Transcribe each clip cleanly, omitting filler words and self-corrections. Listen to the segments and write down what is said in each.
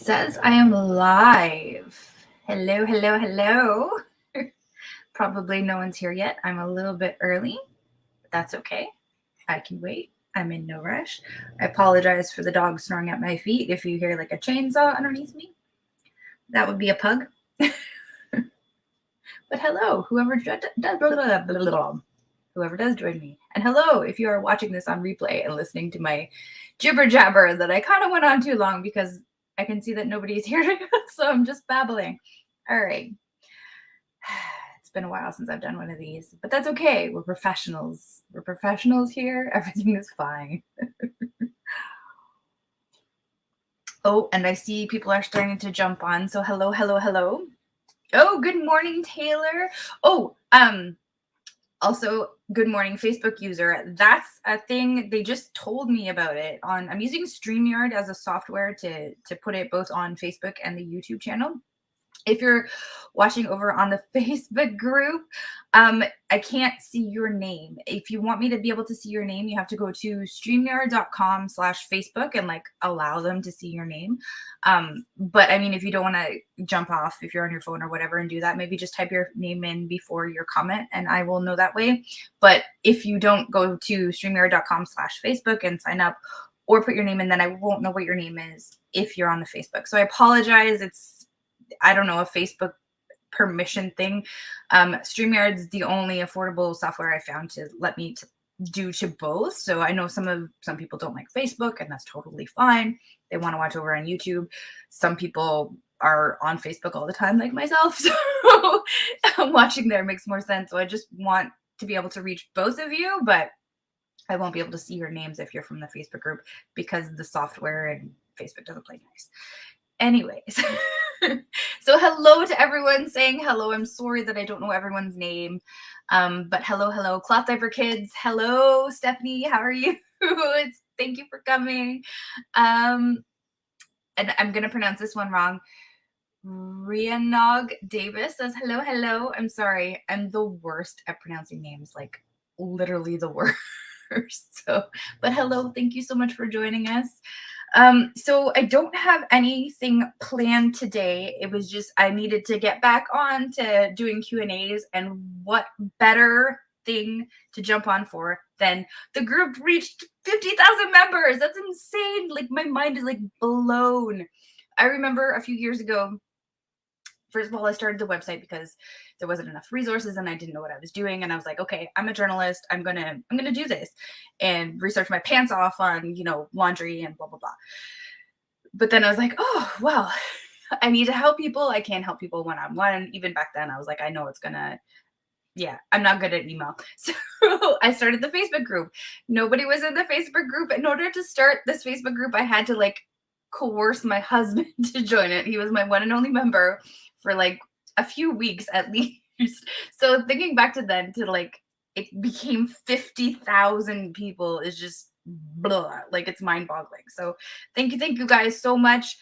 Says I am live. Hello, hello, hello. Probably no one's here yet. I'm a little bit early, but that's okay. I can wait. I'm in no rush. I apologize for the dog snoring at my feet. If you hear like a chainsaw underneath me, that would be a pug. But hello, whoever does join me. And hello, if you are watching this on replay and listening to my jibber jabber that I kind of went on too long because I can see that nobody's here, so I'm just babbling. All right. It's been a while since I've done one of these, but that's okay. We're professionals. We're professionals here. Everything is fine. Oh, and I see people are starting to jump on. So hello, hello, hello. Oh, good morning, Taylor. Oh, also, good morning, Facebook user. That's a thing. They just told me about it on. I'm using StreamYard as a software to put it both on Facebook and the YouTube channel. If you're watching over on the Facebook group, I can't see your name. If you want me to be able to see your name, you have to go to streamyard.com/Facebook and like allow them to see your name. But I mean, if you don't want to jump off, if you're on your phone or whatever and do that, maybe just type your name in before your comment and I will know that way. But if you don't go to streamyard.com/Facebook and sign up or put your name in, then I won't know what your name is if you're on the Facebook. So I apologize. I don't know, a Facebook permission thing. StreamYard's the only affordable software I found to let me do to both. So I know some people don't like Facebook, and that's totally fine. They want to watch over on YouTube. Some people are on Facebook all the time, like myself. So watching there makes more sense. So I just want to be able to reach both of you, but I won't be able to see your names if you're from the Facebook group because the software and Facebook doesn't play nice. Anyways, so hello to everyone saying hello. I'm sorry that I don't know everyone's name, but hello, Cloth Diaper Kids. Hello, Stephanie. How are you? Thank you for coming. And I'm gonna pronounce this one wrong. Rhiannog Davis says hello. I'm sorry. I'm the worst at pronouncing names, like literally the worst. So, but hello. Thank you so much for joining us. So I don't have anything planned today. It was just I needed to get back on to doing Q&As, and what better thing to jump on for than the group reached 50,000 members. That's insane. Like my mind is like blown. I remember a few years ago, first of all, I started the website because there wasn't enough resources and I didn't know what I was doing. And I was like, okay, I'm a journalist. I'm gonna do this and research my pants off on, laundry and blah, blah, blah. But then I was like, oh, well, I need to help people. I can't help people one-on-one. Even back then I was like, I know I'm not good at email. So I started the Facebook group. Nobody was in the Facebook group. In order to start this Facebook group, I had to like coerce my husband to join it. He was my one and only member for like a few weeks at least. So thinking back to then to like it became 50,000 people is just blah, like it's mind-boggling. So thank you guys so much.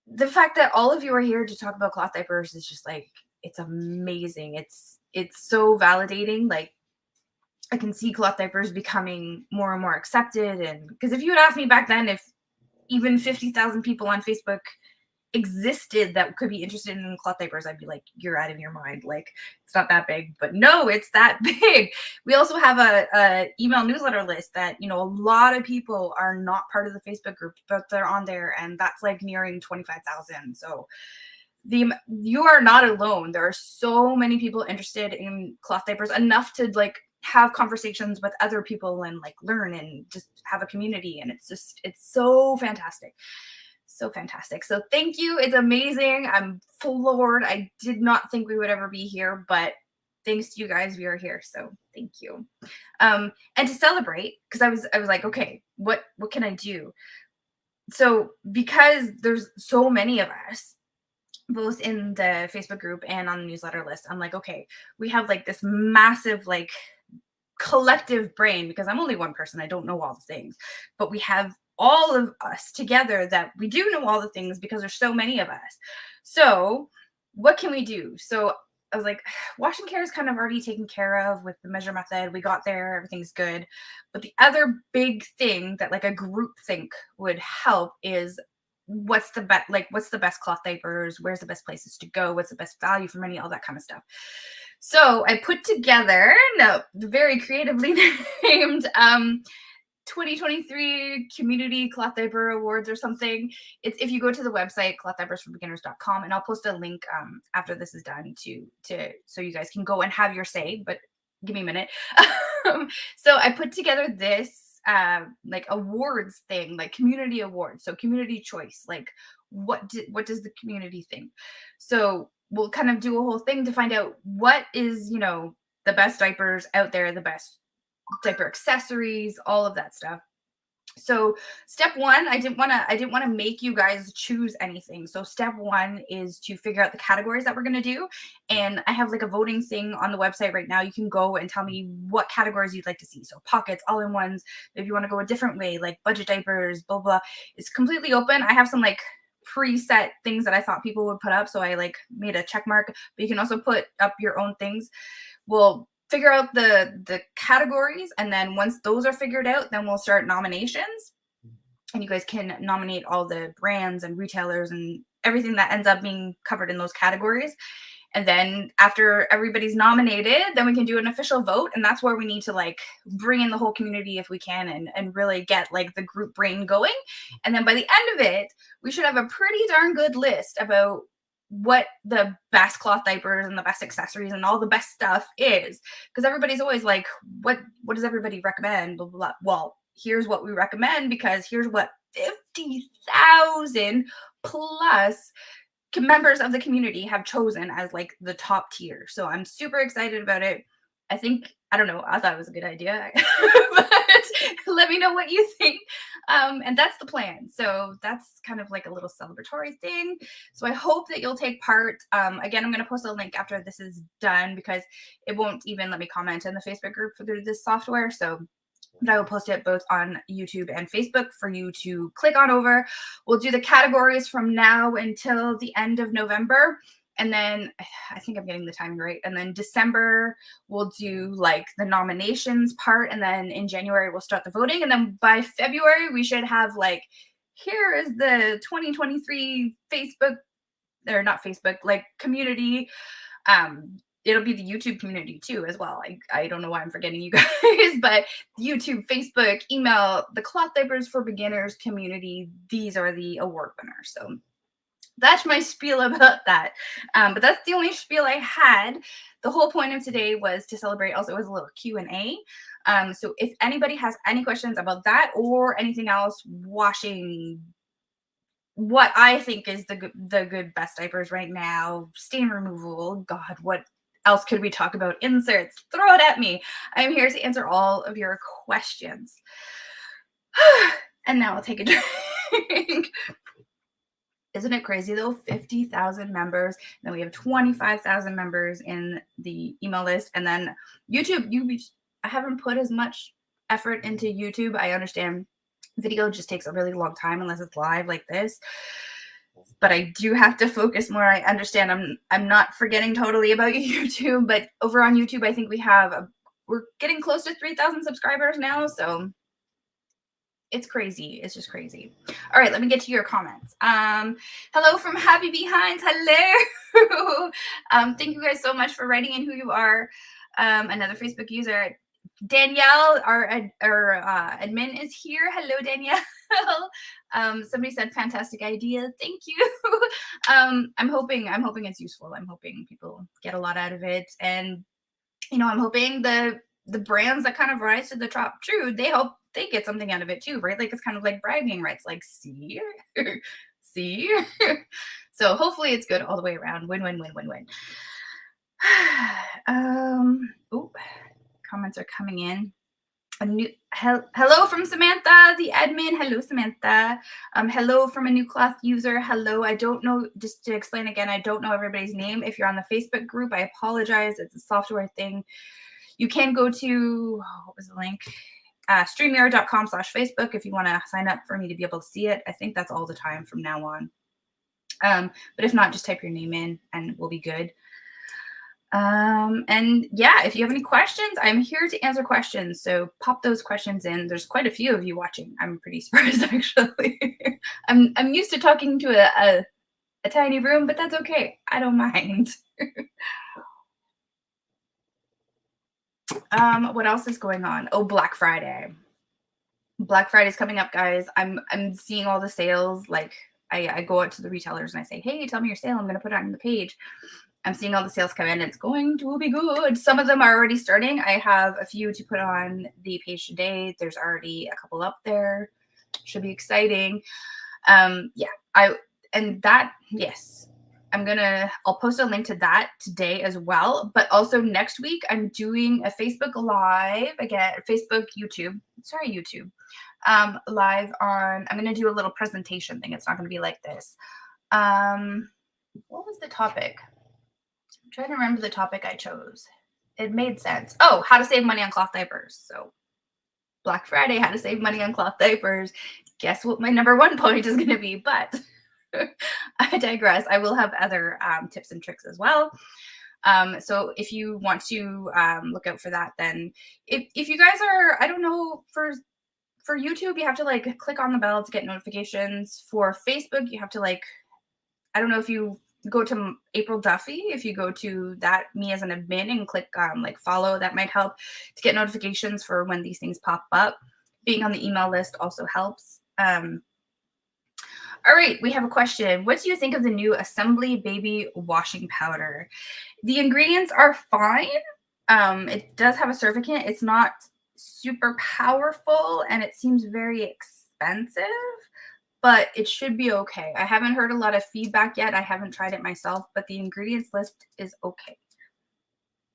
The fact that all of you are here to talk about cloth diapers is just like it's amazing. It's so validating. Like I can see cloth diapers becoming more and more accepted. And because if you had asked me back then if even 50,000 people on Facebook existed that could be interested in cloth diapers, I'd be like, you're out of your mind. Like it's not that big. But no, it's that big. We also have a email newsletter list that a lot of people are not part of the Facebook group, but they're on there, and that's like nearing 25,000. So you are not alone. There are so many people interested in cloth diapers, enough to like have conversations with other people and like learn and just have a community. And it's so fantastic. So fantastic. So thank you. It's amazing. I'm floored. I did not think we would ever be here, but thanks to you guys, we are here. So thank you. And to celebrate, because I was like, okay, what can I do? So because there's so many of us, both in the Facebook group and on the newsletter list, I'm like, okay, we have like this massive like collective brain, because I'm only one person. I don't know all the things, but we have all of us together that we do know all the things because there's so many of us. So what can we do? So I was like, wash and care is kind of already taken care of with the measure method. We got there, everything's good. But the other big thing that like a group think would help is what's the best, like, what's the best cloth diapers, where's the best places to go, what's the best value for money, all that kind of stuff. So I put together, no, very creatively named 2023 Community Cloth Diaper Awards or something. It's, if you go to the website clothdiapersforbeginners.com, and I'll post a link after this is done to so you guys can go and have your say, but give me a minute. So I put together this like awards thing, like community awards, so community choice, like what does the community think. So we'll kind of do a whole thing to find out what is, you know, the best diapers out there, the best diaper accessories, all of that stuff. So step one, I didn't want to make you guys choose anything. So step one is to figure out the categories that we're going to do. And I have like a voting thing on the website right now. You can go and tell me what categories you'd like to see. So pockets, all-in-ones, if you want to go a different way, like budget diapers, blah, blah. It's completely open. I have some like preset things that I thought people would put up. So I like made a check mark, but you can also put up your own things. We'll figure out the categories, and then once those are figured out, then we'll start nominations, and you guys can nominate all the brands and retailers and everything that ends up being covered in those categories. And then after everybody's nominated, then we can do an official vote, and that's where we need to like bring in the whole community if we can, and really get like the group brain going. And then by the end of it, we should have a pretty darn good list about what the best cloth diapers and the best accessories and all the best stuff is, because everybody's always like, what does everybody recommend, blah, blah, blah. Well, here's what we recommend, because here's what 50,000 plus members of the community have chosen as like the top tier. So I'm super excited about it. I think, I don't know, I thought it was a good idea, but let me know what you think. And that's the plan. So that's kind of like a little celebratory thing. So I hope that you'll take part. Again, I'm going to post a link after this is done, because it won't even let me comment in the Facebook group for this software. So but I will post it both on YouTube and Facebook for you to click on over. We'll do the categories from now until the end of November. And then I think I'm getting the timing right. And then December, we'll do like the nominations part. And then in January, we'll start the voting. And then by February, we should have like, here is the 2023 Facebook, or not Facebook, like community. It'll be the YouTube community too as well. I don't know why I'm forgetting you guys, but YouTube, Facebook, email, the Cloth Diapers for Beginners community, these are the award winners. So that's my spiel about that. But that's the only spiel I had. The whole point of today was to celebrate also as a little Q&A. So if anybody has any questions about that or anything else, washing, what I think is the good best diapers right now, stain removal, God, what else could we talk about? Inserts, throw it at me. I'm here to answer all of your questions. And now I'll take a drink. Isn't it crazy though? 50,000 members. Then we have 25,000 members in the email list. And then YouTube, I haven't put as much effort into YouTube. I understand video just takes a really long time unless it's live like this. But I do have to focus more. I understand I'm not forgetting totally about YouTube, but over on YouTube, I think we're getting close to 3,000 subscribers now. So it's crazy. It's just crazy. All right, let me get to your comments. Hello from Happy Behinds. Hello. Thank you guys so much for writing in who you are. Another Facebook user, Danielle, our admin, is here. Hello, Danielle. Somebody said fantastic idea. Thank you. I'm hoping it's useful. I'm hoping people get a lot out of it, and I'm hoping the brands that kind of rise to the top, true, they hope they get something out of it too, right? Like it's kind of like bragging rights. Like, see. So hopefully it's good all the way around. Win, win, win, win, win. Comments are coming in. Hello from Samantha, the admin. Hello, Samantha. Hello from a new cloth user. Hello. I don't know, just to explain again, I don't know everybody's name. If you're on the Facebook group, I apologize. It's a software thing. You can go to, what was the link? StreamYard.com/Facebook if you want to sign up for me to be able to see it. I think that's all the time from now on. But if not, just type your name in and we'll be good. And yeah, if you have any questions, I'm here to answer questions. So pop those questions in. There's quite a few of you watching. I'm pretty surprised actually. I'm used to talking to a tiny room, but that's okay. I don't mind. What else is going on? Oh, Black Friday. Black Friday's coming up, guys. I'm seeing all the sales. Like I go out to the retailers and I say, hey, tell me your sale. I'm gonna put it on the page. I'm seeing all the sales come in. It's going to be good. Some of them are already starting. I have a few to put on the page today. There's already a couple up there. Should be exciting. Yeah, yes. I'll post a link to that today as well. But also next week, I'm doing a Facebook Live again, YouTube live on, I'm going to do a little presentation thing. It's not going to be like this. What was the topic? I'm trying to remember the topic I chose. It made sense. Oh, how to save money on cloth diapers. So Black Friday, how to save money on cloth diapers. Guess what my number one point is going to be, but I digress. I will have other tips and tricks as well. So if you want to look out for that, then if you guys are, I don't know, for YouTube, you have to like click on the bell to get notifications. For Facebook, you have to like, I don't know if you go to April Duffy, if you go to that, me as an admin, and click like follow, that might help to get notifications for when these things pop up. Being on the email list also helps. All right, we have a question. What do you think of the new Assembly Baby Washing Powder? The ingredients are fine. It does have a surfactant. It's not super powerful, and it seems very expensive, but it should be okay. I haven't heard a lot of feedback yet. I haven't tried it myself, but the ingredients list is okay.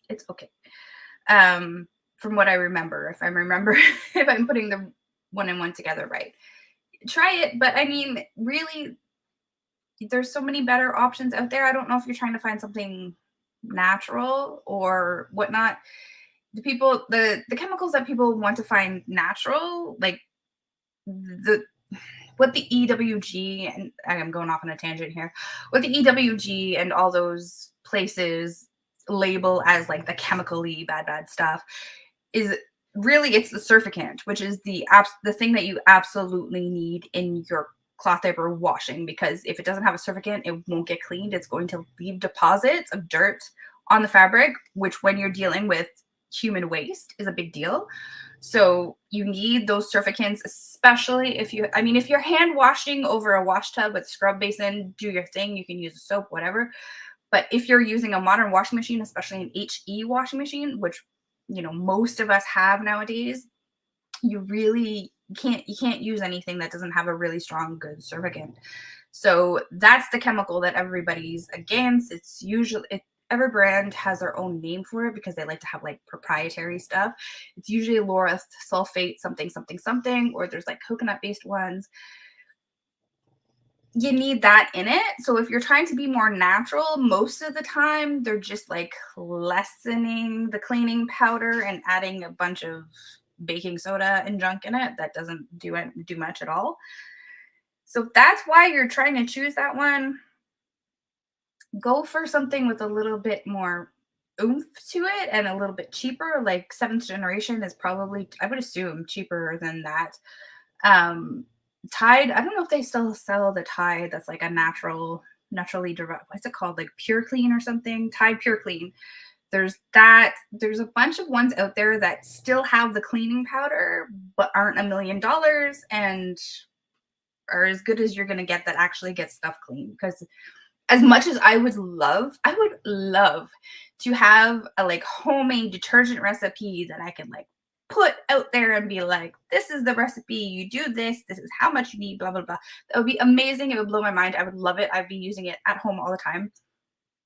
It's okay. From what I remember, if I'm putting the one and one together right. Try it, but I mean, really, there's so many better options out there. I don't know if you're trying to find something natural or whatnot. The chemicals that people want to find natural, like what the EWG, and I'm going off on a tangent here, what the EWG and all those places label as like the chemically bad stuff is really, it's the surfactant, which is the thing that you absolutely need in your cloth diaper washing, because if it doesn't have a surfactant, it won't get cleaned. It's going to leave deposits of dirt on the fabric, which when you're dealing with human waste is a big deal. So you need those surfactants, especially if you're hand washing over a wash tub with scrub basin, do your thing. You can use a soap, whatever. But if you're using a modern washing machine, especially an HE washing machine, which most of us have nowadays, you can't use anything that doesn't have a really strong, good surfactant. So that's the chemical that everybody's against. It's usually, every brand has their own name for it because they like to have like proprietary stuff. It's usually lauryl sulfate something, or there's like coconut based ones. You need that in it. So if you're trying to be more natural, most of the time they're just like lessening the cleaning powder and adding a bunch of baking soda and junk in it that doesn't do much at all. So that's why you're trying to choose that one. Go for something with a little bit more oomph to it and a little bit cheaper. Like 7th generation is probably, I would assume, cheaper than that. Tide, I don't know if they still sell the Tide that's like a naturally derived, what's it called, like Pure Clean or something, Tide Pure Clean. There's a bunch of ones out there that still have the cleaning powder but aren't $1 million and are as good as you're going to get that actually gets stuff clean. Because as much as I would love to have a like homemade detergent recipe that I can like put out there and be like, this is the recipe, you do this is how much you need, blah blah blah. That would be amazing. It would blow my mind. I would love it. I'd be using it at home all the time.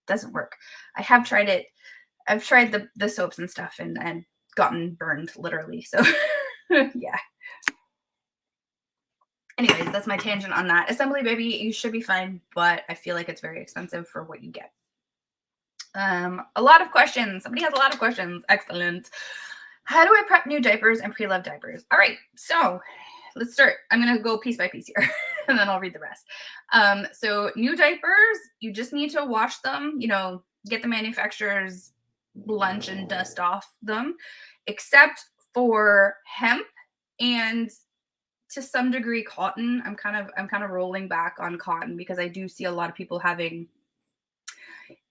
Doesn't work. I have tried it. I've tried the soaps and stuff and gotten burned literally. So yeah. Anyways, that's my tangent on that. Assembly Baby, you should be fine, but I feel like it's very expensive for what you get. A lot of questions. Somebody has a lot of questions. Excellent. How do I prep new diapers and pre-loved diapers? All right, so let's start. I'm going to go piece by piece here, and then I'll read the rest. So new diapers, you just need to wash them, get the manufacturer's lunch and dust off them, except for hemp and to some degree cotton. I'm kind of rolling back on cotton because I do see a lot of people having,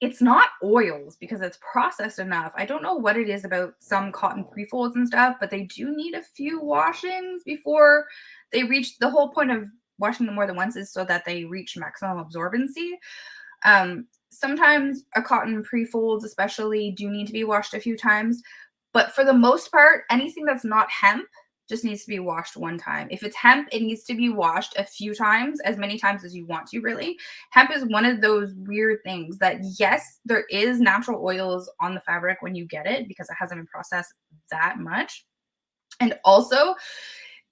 it's not oils because it's processed enough. I don't know what it is about some cotton pre-folds and stuff, but they do need a few washings before they reach, the whole point of washing them more than once is so that they reach maximum absorbency. Sometimes a cotton pre-folds especially do need to be washed a few times, but for the most part, anything that's not hemp just needs to be washed one time. If it's hemp, it needs to be washed a few times, as many times as you want to, really. Hemp is one of those weird things that, yes, there is natural oils on the fabric when you get it because it hasn't been processed that much. And also,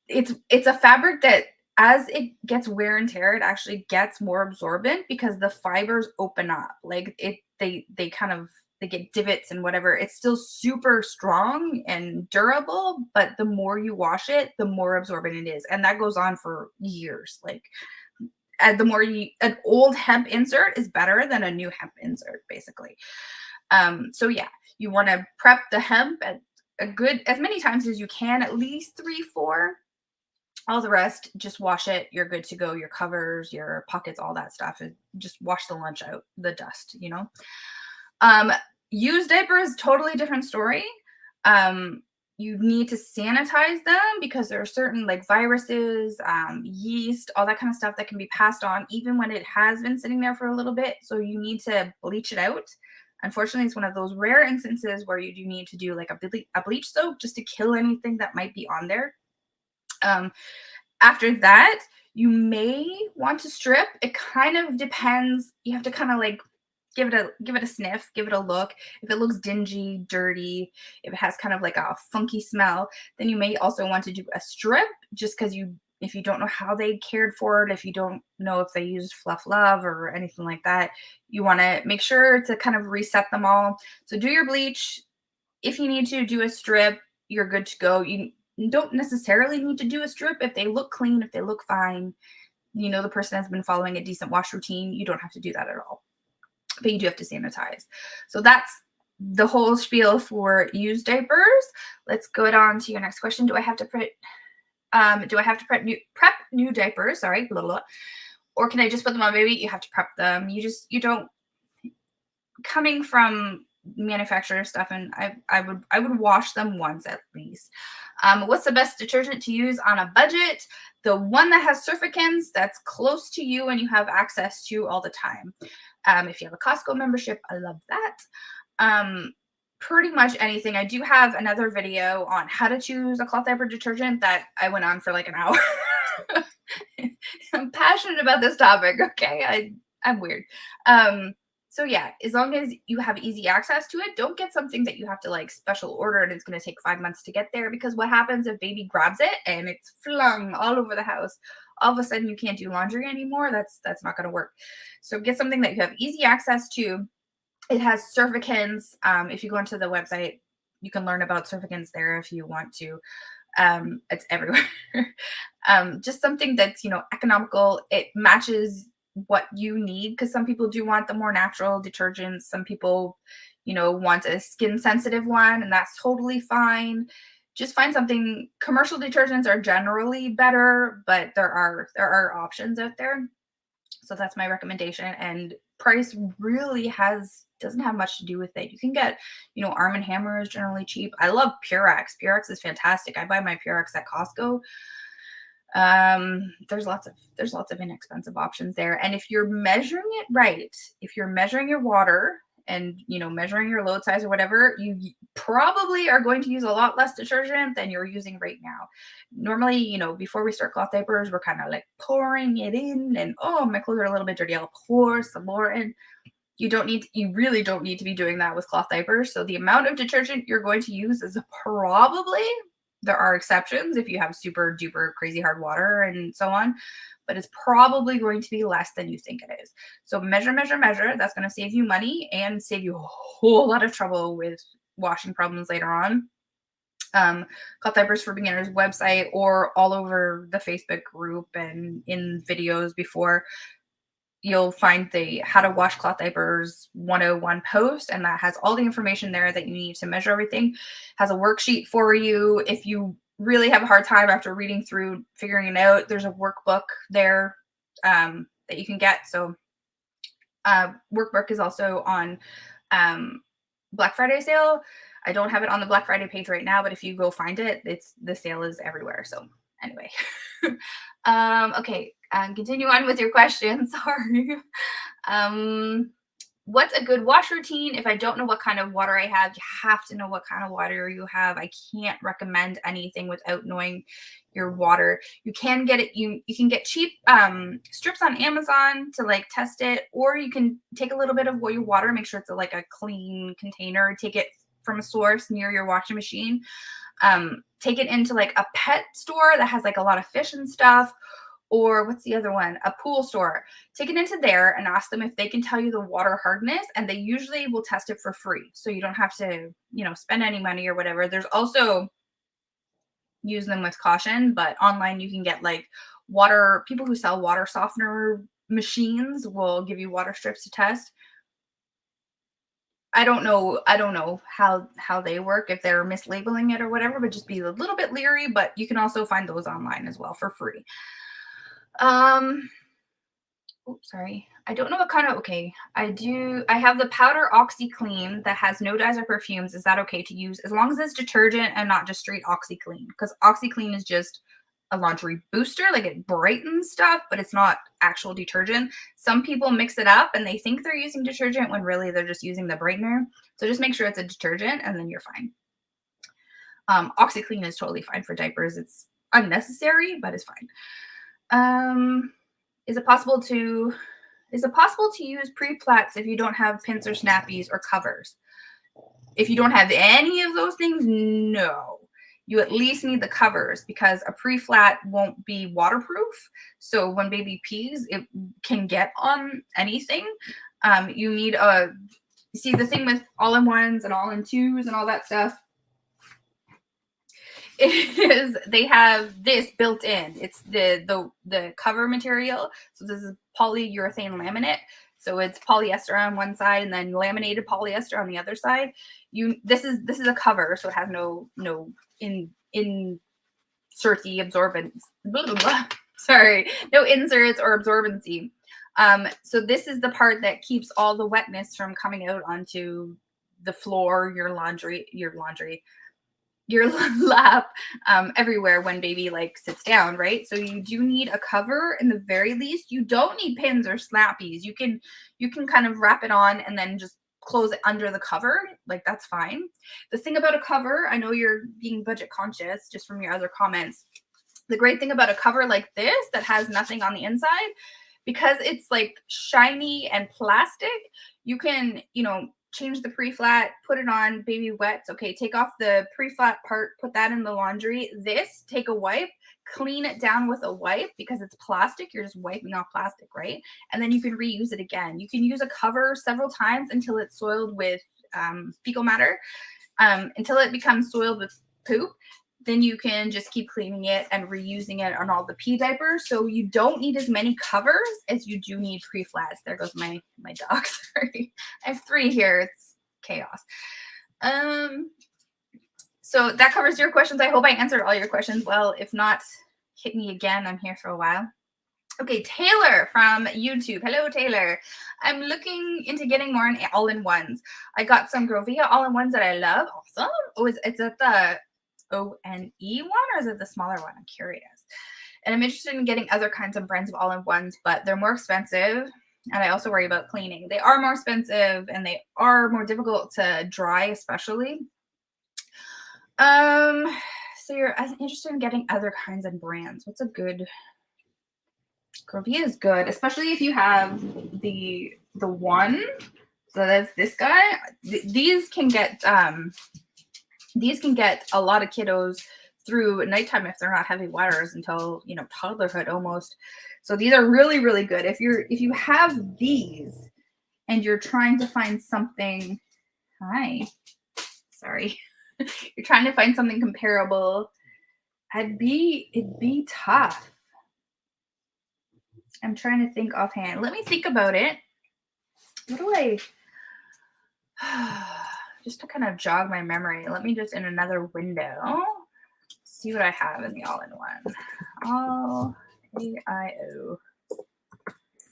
it's a fabric that as it gets wear and tear, it actually gets more absorbent because the fibers open up. Like they kind of, they get divots and whatever. It's still super strong and durable, but the more you wash it, the more absorbent it is. And that goes on for years. Like the more you, an old hemp insert is better than a new hemp insert, basically. So yeah, you want to prep the hemp at a good, as many times as you can, at least 3, 4. All the rest, just wash it. You're good to go. Your covers, your pockets, all that stuff. Just wash the lunch out, the dust, you know. Used diapers, totally different story. You need to sanitize them because there are certain like viruses, yeast, all that kind of stuff that can be passed on even when it has been sitting there for a little bit. So you need to bleach it out. Unfortunately, it's one of those rare instances where you do need to do like a bleach soak just to kill anything that might be on there. After that, you may want to strip. It kind of depends. You have to kind of like give it a sniff, give it a look. If it looks dingy, dirty, if it has kind of like a funky smell, then you may also want to do a strip just because if you don't know how they cared for it, if you don't know if they used Fluff Love or anything like that, you want to make sure to kind of reset them all. So do your bleach. If you need to do a strip, you're good to go. You don't necessarily need to do a strip. If they look clean, if they look fine, you know the person has been following a decent wash routine, you don't have to do that at all. But you do have to sanitize. So that's the whole spiel for used diapers. Let's go on to your next question. Do I have to prep new diapers? Sorry, blah, blah, blah. Or can I just put them on baby? You have to prep them. You don't, coming from manufacturer stuff, and I would wash them once at least. What's the best detergent to use on a budget? The one that has surfactants that's close to you and you have access to all the time. If you have a Costco membership, I love that. Pretty much anything. I do have another video on how to choose a cloth diaper detergent that I went on for like an hour. I'm passionate about this topic. Okay, I'm weird. So yeah, as long as you have easy access to it, don't get something that you have to like special order and it's going to take 5 months to get there, because what happens if baby grabs it and it's flung all over the house? All of a sudden you can't do laundry anymore. That's not going to work. So get something that you have easy access to. It has surfactants. If you go onto the website, you can learn about surfactants there if you want to. It's everywhere. Just something that's, economical. It matches what you need, because some people do want the more natural detergents. Some people, want a skin sensitive one, and that's totally fine. Just find something. Commercial detergents are generally better, but there are options out there. So that's my recommendation. And price really doesn't have much to do with it. You can get, Arm & Hammer is generally cheap. I love Purex. Purex is fantastic. I buy my Purex at Costco. There's lots of inexpensive options there. And if you're measuring it right, if you're measuring your water and, measuring your load size or whatever, you probably are going to use a lot less detergent than you're using right now. Normally, before we start cloth diapers, we're kind of like pouring it in and, oh, my clothes are a little bit dirty, I'll pour some more in. You really don't need to be doing that with cloth diapers. So the amount of detergent you're going to use is probably, there are exceptions if you have super duper crazy hard water and so on, but it's probably going to be less than you think it is. So measure, measure, measure. That's going to save you money and save you a whole lot of trouble with washing problems later on. Cloth Diapers for Beginners website, or all over the Facebook group and in videos before. you'll find the How to Wash Cloth Diapers 101 post, and that has all the information there that you need to measure everything. Has a worksheet for you. If you really have a hard time after reading through figuring it out, there's a workbook there that you can get. So workbook is also on Black Friday sale. I don't have it on the Black Friday page right now, but if you go find it, the sale is everywhere. So anyway, okay, continue on with your question. Sorry. What's a good wash routine? If I don't know what kind of water I have, you have to know what kind of water you have. I can't recommend anything without knowing your water. You can get it, you can get cheap strips on Amazon to like test it, or you can take a little bit of your water, make sure it's like a clean container, take it from a source near your washing machine. Take it into like a pet store that has like a lot of fish and stuff, or what's the other one? A pool store. Take it into there and ask them if they can tell you the water hardness, and they usually will test it for free. So you don't have to, spend any money or whatever. There's also, use them with caution, but online you can get like people who sell water softener machines will give you water strips to test. I don't know how they work, if they're mislabeling it or whatever, but just be a little bit leery. But you can also find those online as well for free. Oops, sorry. I don't know what kind of, okay. I have the powder OxyClean that has no dyes or perfumes. Is that okay to use? As long as it's detergent and not just straight OxyClean, because OxyClean is just a laundry booster, like it brightens stuff, but it's not actual detergent. Some people mix it up and they think they're using detergent when really they're just using the brightener. So just make sure it's a detergent and then you're fine. OxyClean is totally fine for diapers. It's unnecessary, but it's fine. Is it possible to use pre-plats if you don't have pins or snappies or covers? If you don't have any of those things, no. You at least need the covers, because a pre-flat won't be waterproof. So when baby pees, it can get on anything. You need see, the thing with all-in-ones and all-in-twos and all that stuff is they have this built in. It's the cover material. So this is polyurethane laminate. So it's polyester on one side and then laminated polyester on the other side. This is a cover, so it has no inserty absorbance. Blah, blah, blah. Sorry, no inserts or absorbency. So this is the part that keeps all the wetness from coming out onto the floor, your lap, everywhere when baby like sits down, right? So you do need a cover in the very least. You don't need pins or snappies. You can kind of wrap it on and then just close it under the cover. Like, that's fine. The thing about a cover, I know you're being budget conscious just from your other comments. The great thing about a cover like this that has nothing on the inside, because it's like shiny and plastic, you can, change the pre-flat, put it on, baby wets. Okay, take off the pre-flat part, put that in the laundry. Take a wipe, clean it down with a wipe, because it's plastic. You're just wiping off plastic, right? And then you can reuse it again. You can use a cover several times until it's soiled with fecal matter, until it becomes soiled with poop. Then you can just keep cleaning it and reusing it on all the pee diapers. So you don't need as many covers as you do need pre-flats. There goes my dog. Sorry. I have 3 here. It's chaos. So that covers your questions. I hope I answered all your questions well. If not, hit me again. I'm here for a while. Okay, Taylor from YouTube. Hello, Taylor. I'm looking into getting more all-in-ones. I got some Grovia all-in-ones that I love. Awesome. Oh, is it the ONE one, or is it the smaller one? I'm curious. And I'm interested in getting other kinds of brands of all-in-ones, but they're more expensive, and I also worry about cleaning. They are more expensive and they are more difficult to dry, especially. So you're interested in getting other kinds of brands. What's a good? Grovia is good, especially if you have the one. So that's this guy. These can get a lot of kiddos through nighttime if they're not heavy waters until, toddlerhood almost. So these are really, really good. If you have these and you're trying to find something, you're trying to find something comparable, it'd be tough. I'm trying to think offhand. Let me think about it. What do I just to kind of jog my memory? Let me just in another window see what I have in the all-in-one. All AIO.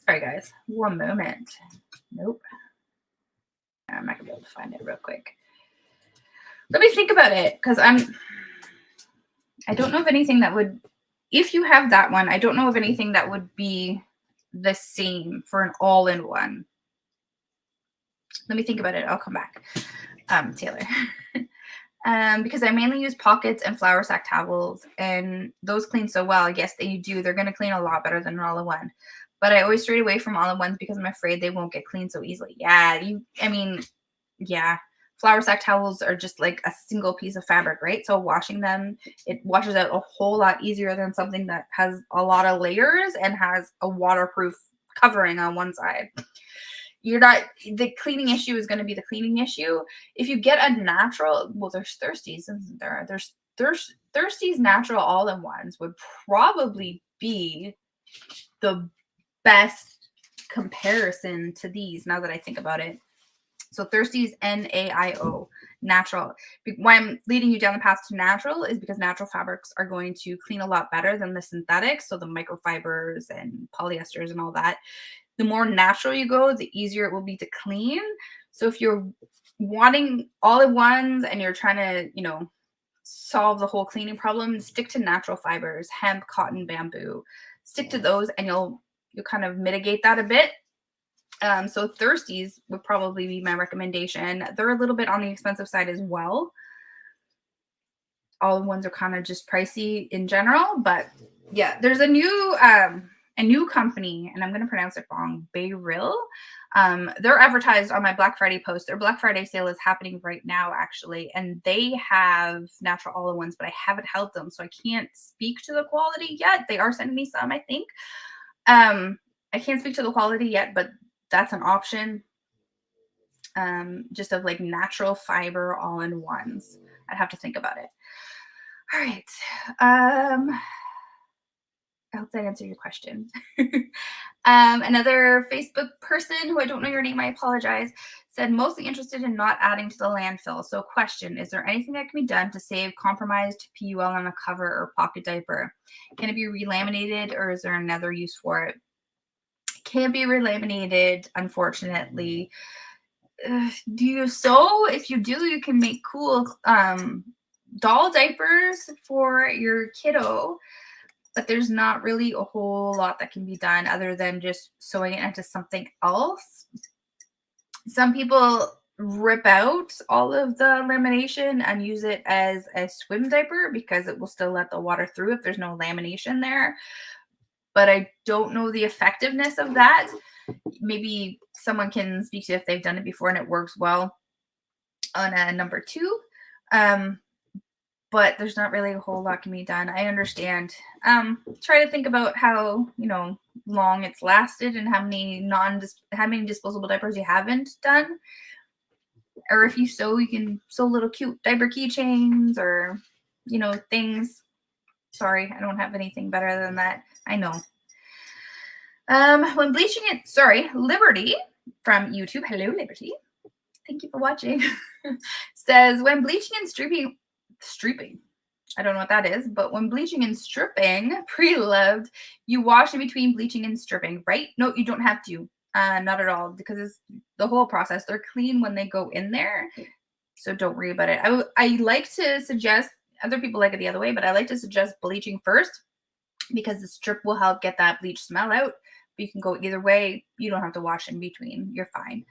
Sorry guys, one moment. Nope. I'm not gonna be able to find it real quick. Let me think about it, because I don't know of anything that would, if you have that one, I don't know of anything that would be the same for an all-in-one. Let me think about it. I'll come back. Taylor. Because I mainly use pockets and flour sack towels, and those clean so well. Yes, they do. They're going to clean a lot better than an all-in-one. But I always strayed away from all-in-ones because I'm afraid they won't get clean so easily. Yeah, yeah. Flour sack towels are just like a single piece of fabric, right? So washing them, it washes out a whole lot easier than something that has a lot of layers and has a waterproof covering on one side. The cleaning issue is going to be the cleaning issue. If you get a natural, well, there's Thirsties, isn't there? Thirsties natural all-in-ones would probably be the best comparison to these now that I think about it. So Thirsties NAIO, natural. Why I'm leading you down the path to natural is because natural fabrics are going to clean a lot better than the synthetics. So the microfibers and polyesters and all that. The more natural you go, the easier it will be to clean. So if you're wanting all-in-ones and you're trying to, solve the whole cleaning problem, stick to natural fibers, hemp, cotton, bamboo. Stick to those and you'll kind of mitigate that a bit. So Thirsties would probably be my recommendation. They're a little bit on the expensive side as well. All-in-ones are kind of just pricey in general, but yeah, there's a new company, and I'm going to pronounce it wrong, Bayril. They're advertised on my Black Friday post. Their Black Friday sale is happening right now, actually, and they have natural all-in-ones, but I haven't held them, so I can't speak to the quality yet. They are sending me some, I think. I can't speak to the quality yet, but that's an option. Just of like natural fiber all-in-ones. I'd have to think about it. All right. I hope that answered your question. Another Facebook person who I don't know your name, I apologize, said mostly interested in not adding to the landfill. So question, is there anything that can be done to save compromised PUL on a cover or pocket diaper? Can it be relaminated, or is there another use for it? Can't be relaminated, unfortunately. Do you sew? If you do, you can make cool doll diapers for your kiddo. But there's not really a whole lot that can be done other than just sewing it into something else. Some people rip out all of the lamination and use it as a swim diaper because it will still let the water through if there's no lamination there. But I don't know the effectiveness of that. Maybe someone can speak to if they've done it before and it works well on a number 2. But there's not really a whole lot can be done. I understand. Try to think about how, long it's lasted and how many disposable diapers you haven't done. Or if you sew, you can sew little cute diaper keychains or, things. Sorry, I don't have anything better than that. I know. When bleaching it, Liberty from YouTube. Hello, Liberty. Thank you for watching. Says, when bleaching and stripping, I don't know what that is, but when bleaching and stripping, pre-loved, you wash in between bleaching and stripping, right? No, you don't have to. Not at all, because it's the whole process. They're clean when they go in there, so don't worry about it. I like to suggest, other people like it the other way, but I like to suggest bleaching first because the strip will help get that bleach smell out. But you can go either way. You don't have to wash in between. You're fine.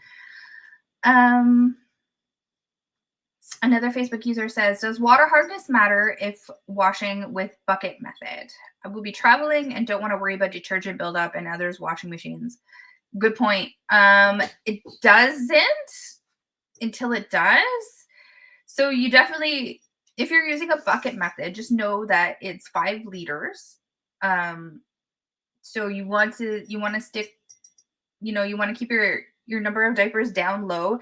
Another Facebook user says, does water hardness matter if washing with bucket method? I will be traveling and don't want to worry about detergent buildup and others' washing machines. Good point. It doesn't until it does. So you definitely, if you're using a bucket method, just know that it's 5 liters. So you want to stick, you want to keep your number of diapers down low.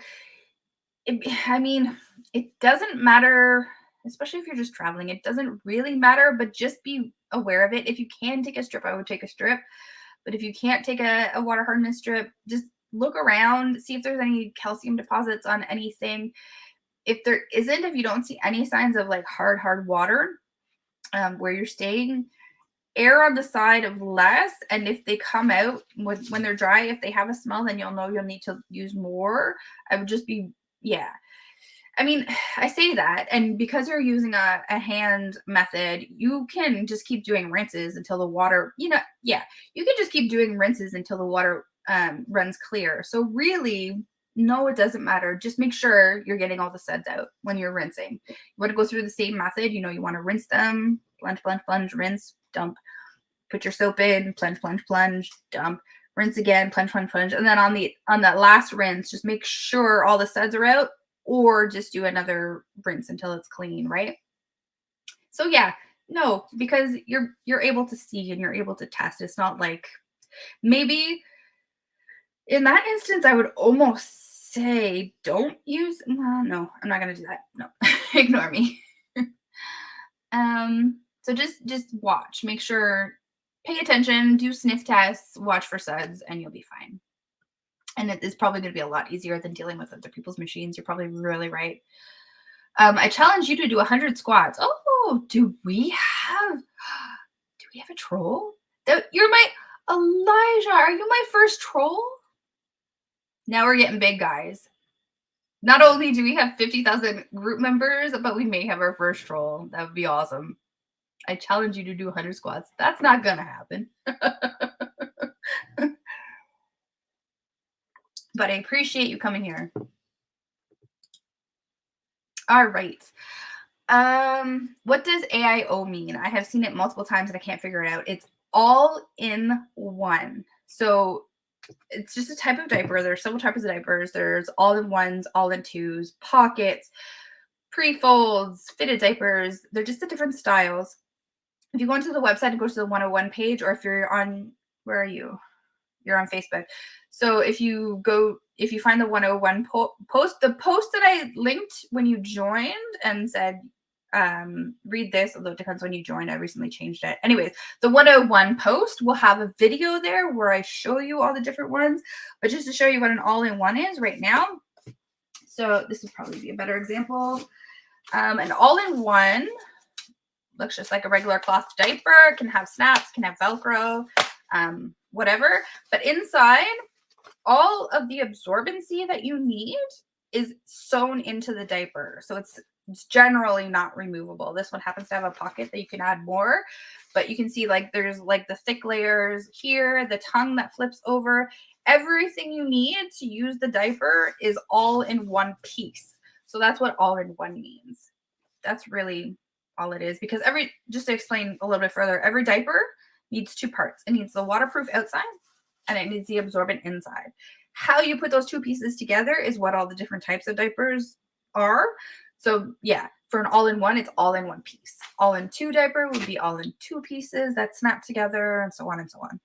It doesn't matter, especially if you're just traveling. It doesn't really matter, but just be aware of it. If you can take a strip, I would take a strip. But if you can't take a water hardness strip, just look around, see if there's any calcium deposits on anything. If there isn't, if you don't see any signs of like hard water where you're staying, err on the side of less. And if they come out when they're dry, if they have a smell, then you'll know you'll need to use more. I would just be, yeah. I mean, I say that, and because you're using a hand method, you can just keep doing rinses until the water, you can just keep doing rinses until the water runs clear. So really, no, it doesn't matter. Just make sure you're getting all the suds out when you're rinsing. You want to go through the same method. You want to rinse them, plunge, rinse, dump. Put your soap in, plunge, dump. Rinse again, plunge. And then on that last rinse, just make sure all the suds are out, or just do another rinse until it's clean, right? So yeah, no, because you're able to see and you're able to test. It's not like, maybe in that instance, I would almost say don't use, no, I'm not going to do that. No, ignore me. So just watch, make sure, pay attention, do sniff tests, watch for suds, and you'll be fine. And it is probably going to be a lot easier than dealing with other people's machines. You're probably really right. I challenge you to do 100 squats. Oh, do we have a troll? You're my Elijah. Are you my first troll? Now we're getting big, guys. Not only do we have 50,000 group members, but we may have our first troll. That would be awesome. I challenge you to do 100 squats. That's not going to happen. But I appreciate you coming here. All right. What does AIO mean? I have seen it multiple times and I can't figure it out. It's all in one. So it's just a type of diaper. There's several types of diapers. There's all in ones, all in twos, pockets, pre-folds, fitted diapers. They're just the different styles. If you go into the website and go to the 101 page, or if you're on, where are you? You're on Facebook. So if you find the 101 post, the post that I linked when you joined and said, read this, although it depends when you joined. I recently changed it. Anyways, the 101 post will have a video there where I show you all the different ones, but just to show you what an all-in-one is right now. So this would probably be a better example. An all-in-one looks just like a regular cloth diaper, can have snaps, can have Velcro, whatever. But inside, all of the absorbency that you need is sewn into the diaper. So it's generally not removable. This one happens to have a pocket that you can add more, but you can see like there's like the thick layers here, the tongue that flips over. Everything you need to use the diaper is all in one piece. So that's what all in one means. That's really all it is, because just to explain a little bit further, every diaper needs two parts. It needs the waterproof outside and it needs the absorbent inside. How you put those two pieces together is what all the different types of diapers are. So yeah, for an all-in-one, it's all in one piece. All-in-two diaper would be all in two pieces that snap together, and so on and so on.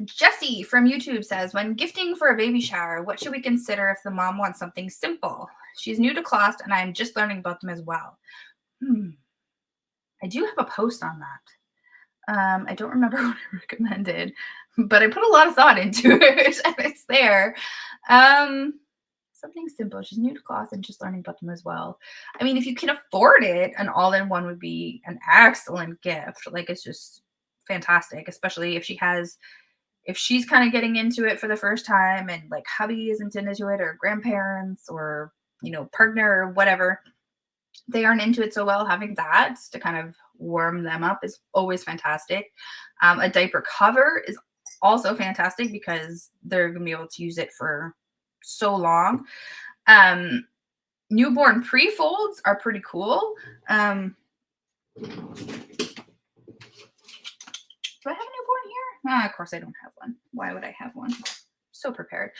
Jessie from YouTube says, when gifting for a baby shower, what should we consider if the mom wants something simple? She's new to cloth and I'm just learning about them as well. I do have a post on that. I don't remember what I recommended, but I put a lot of thought into it and it's there. Something simple. She's new to cloth and just learning about them as well. I mean, if you can afford it, an all-in-one would be an excellent gift. Like, it's just fantastic, especially if she's kind of getting into it for the first time and like hubby isn't into it, or grandparents, or partner, or whatever, they aren't into it so well. Having that to kind of warm them up is always fantastic. A diaper cover is also fantastic because they're gonna be able to use it for so long. Newborn pre-folds are pretty cool. Do I have a newborn here? Of course I don't have one. Why would I have one? So prepared.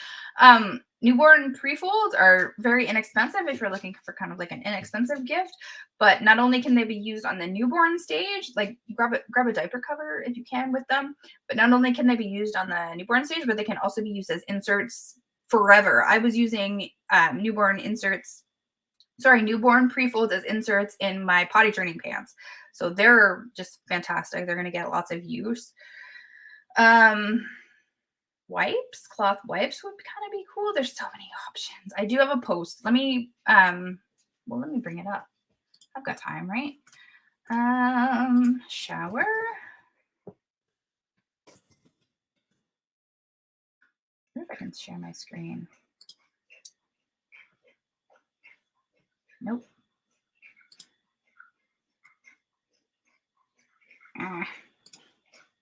Newborn pre-folds are very inexpensive if you're looking for kind of like an inexpensive gift, but not only can they be used on the newborn stage, like grab a diaper cover if you can with them, but not only can they be used on the newborn stage, but they can also be used as inserts forever. I was using newborn inserts sorry, newborn pre-folds as inserts in my potty training pants. So they're just fantastic. They're going to get lots of use. Wipes, cloth wipes would kind of be cool. There's so many options. I do have a post. Let me, well, let me bring it up. I've got time, right? Shower. I wonder if I can share my screen. Nope.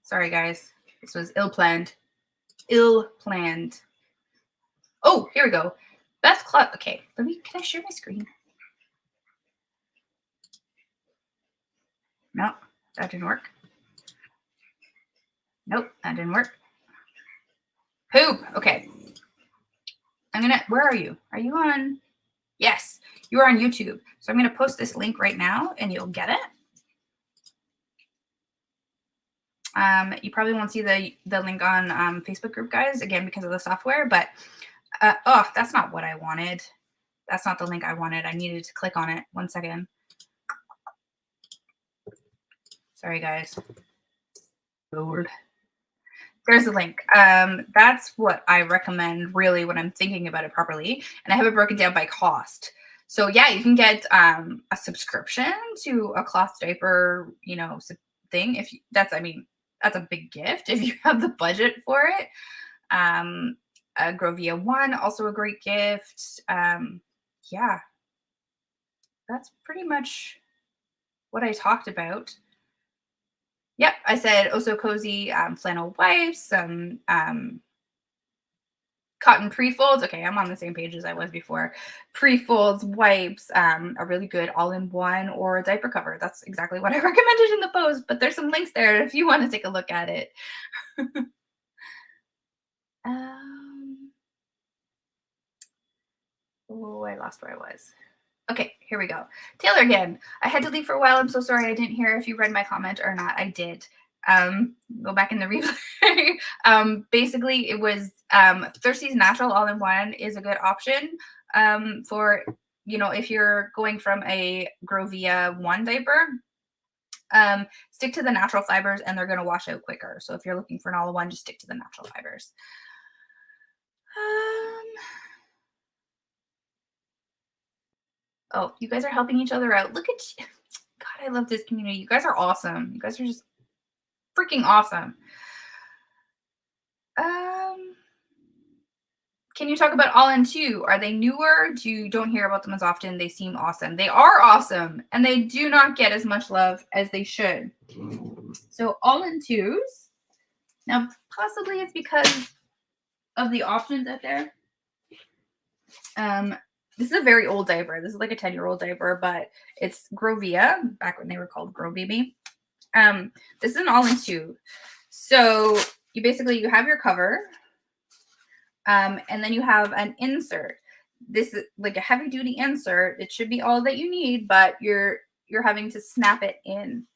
Sorry, guys. This was ill-planned. Ill-planned. Oh, here we go. Best cloth. Okay, can I share my screen? No, that didn't work. Nope, that didn't work. Poop. Okay. Where are you? Are you on? Yes, you are on YouTube. So I'm going to post this link right now and you'll get it. You probably won't see the link on Facebook group, guys, again, because of the software, but oh, that's not what I wanted. That's not the link I wanted. I needed to click on it. 1 second. Sorry, guys. Lord. There's the link. That's what I recommend really when I'm thinking about it properly. And I have it broken down by cost. So yeah, you can get a subscription to a cloth diaper, thing. If you, that's a big gift if you have the budget for it. A Grovia 1, also a great gift. Yeah, that's pretty much what I talked about. Yep, I said also cozy flannel wipes, some cotton pre-folds. Okay, I'm on the same page as I was before. Pre-folds, wipes, a really good all-in-one or a diaper cover. That's exactly what I recommended in the post, but there's some links there if you want to take a look at it. Oh, I lost where I was. Okay, here we go. Taylor again. I had to leave for a while. I'm so sorry. I didn't hear if you read my comment or not. I did. Go back in the replay. Basically, it was Thirsty's Natural All-in-One is a good option for, if you're going from a Grovia 1 diaper. Stick to the natural fibers and they're going to wash out quicker. So if you're looking for an all-in-one, just stick to the natural fibers. Oh, you guys are helping each other out. Look at you. God, I love this community. You guys are awesome. You guys are just freaking awesome. Can you talk about All-in 2? Are they newer? You don't hear about them as often. They seem awesome. They are awesome, and they do not get as much love as they should. So All-in 2s. Now, possibly it's because of the options out there. This is a very old diaper. This is like a 10-year-old diaper, but it's Grovia, back when they were called Grow Baby. This is an All-in 2. So you have your cover, and then you have an insert. This is like a heavy duty insert. It should be all that you need, but you're having to snap it in.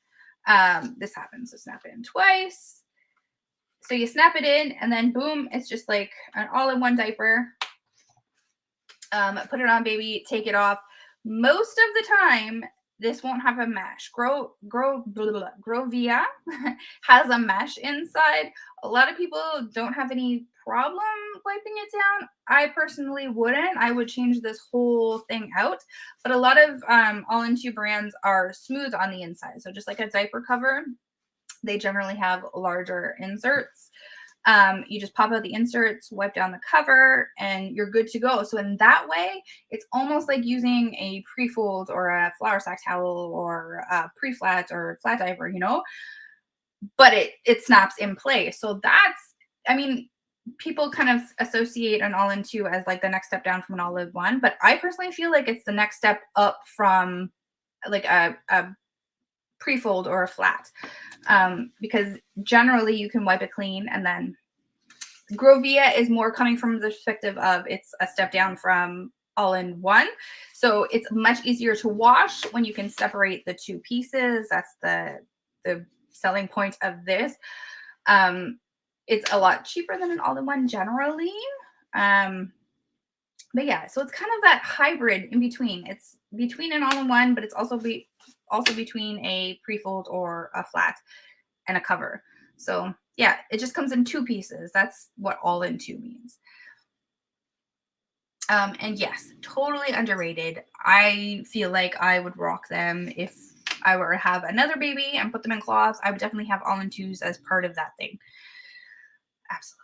This happens. So snap it in twice. So you snap it in and then boom, it's just like an all-in-one diaper. Put it on, baby, take it off. Most of the time, this won't have a mesh. Grovia has a mesh inside. A lot of people don't have any problem wiping it down. I personally wouldn't. I would change this whole thing out. But a lot of All-in 2 brands are smooth on the inside. So just like a diaper cover, they generally have larger inserts. You just pop out the inserts, wipe down the cover, and you're good to go. So in that way, it's almost like using a pre-fold or a flour sack towel or a pre-flat or flat diaper, but it snaps in place. So people kind of associate an All-in 2 as like the next step down from an All-in-1, but I personally feel like it's the next step up from like a pre-fold or a flat, because generally you can wipe it clean, and then Grovia is more coming from the perspective of it's a step down from All-in-1, so it's much easier to wash when you can separate the two pieces. That's the selling point of this. It's a lot cheaper than an All-in-1 generally. But yeah, so it's kind of that hybrid in between. It's between an all-in-one, but it's also between a pre-fold or a flat and a cover. So yeah, it just comes in two pieces. That's what all in two means. And yes, totally underrated. I feel like I would rock them if I were to have another baby and put them in cloths. I would definitely have all in twos as part of that thing. Absolutely.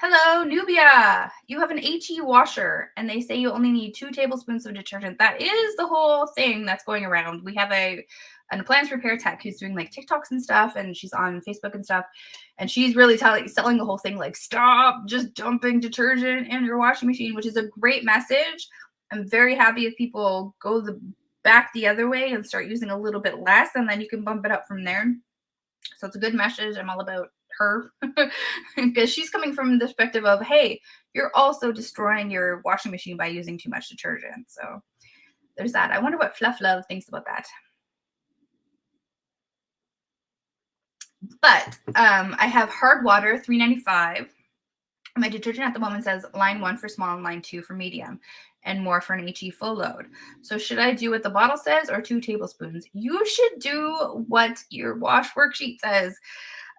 Hello, Nubia. You have an HE washer, and they say you only need 2 tablespoons of detergent. That is the whole thing that's going around. We have an appliance repair tech who's doing like TikToks and stuff, and she's on Facebook and stuff, and she's really selling the whole thing like, stop just dumping detergent in your washing machine, which is a great message. I'm very happy if people go back the other way and start using a little bit less, and then you can bump it up from there. So it's a good message. I'm all about her because she's coming from the perspective of, hey, you're also destroying your washing machine by using too much detergent. So there's that. I wonder what Fluff Love thinks about that. But I have hard water, $3.95. My detergent at the moment says line 1 for small and line 2 for medium, and more for an HE full load. So should I do what the bottle says or 2 tablespoons? You should do what your wash worksheet says.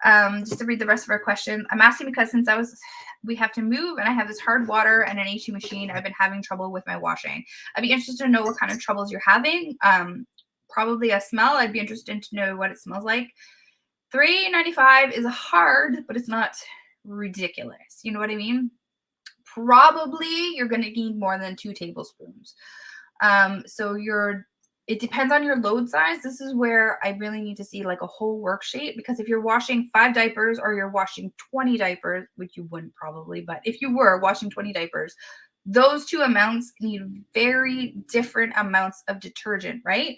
Just to read the rest of our questions. I'm asking because since we have to move and I have this hard water and an HE machine, I've been having trouble with my washing. I'd be interested to know what kind of troubles you're having. Probably a smell. I'd be interested to know what it smells like. $3.95 is hard, but it's not ridiculous. You know what I mean? Probably you're going to need more than 2 tablespoons. So it depends on your load size. This is where I really need to see like a whole worksheet, because if you're washing 5 diapers or you're washing 20 diapers, which you wouldn't probably, but if you were washing 20 diapers, those 2 amounts need very different amounts of detergent, right?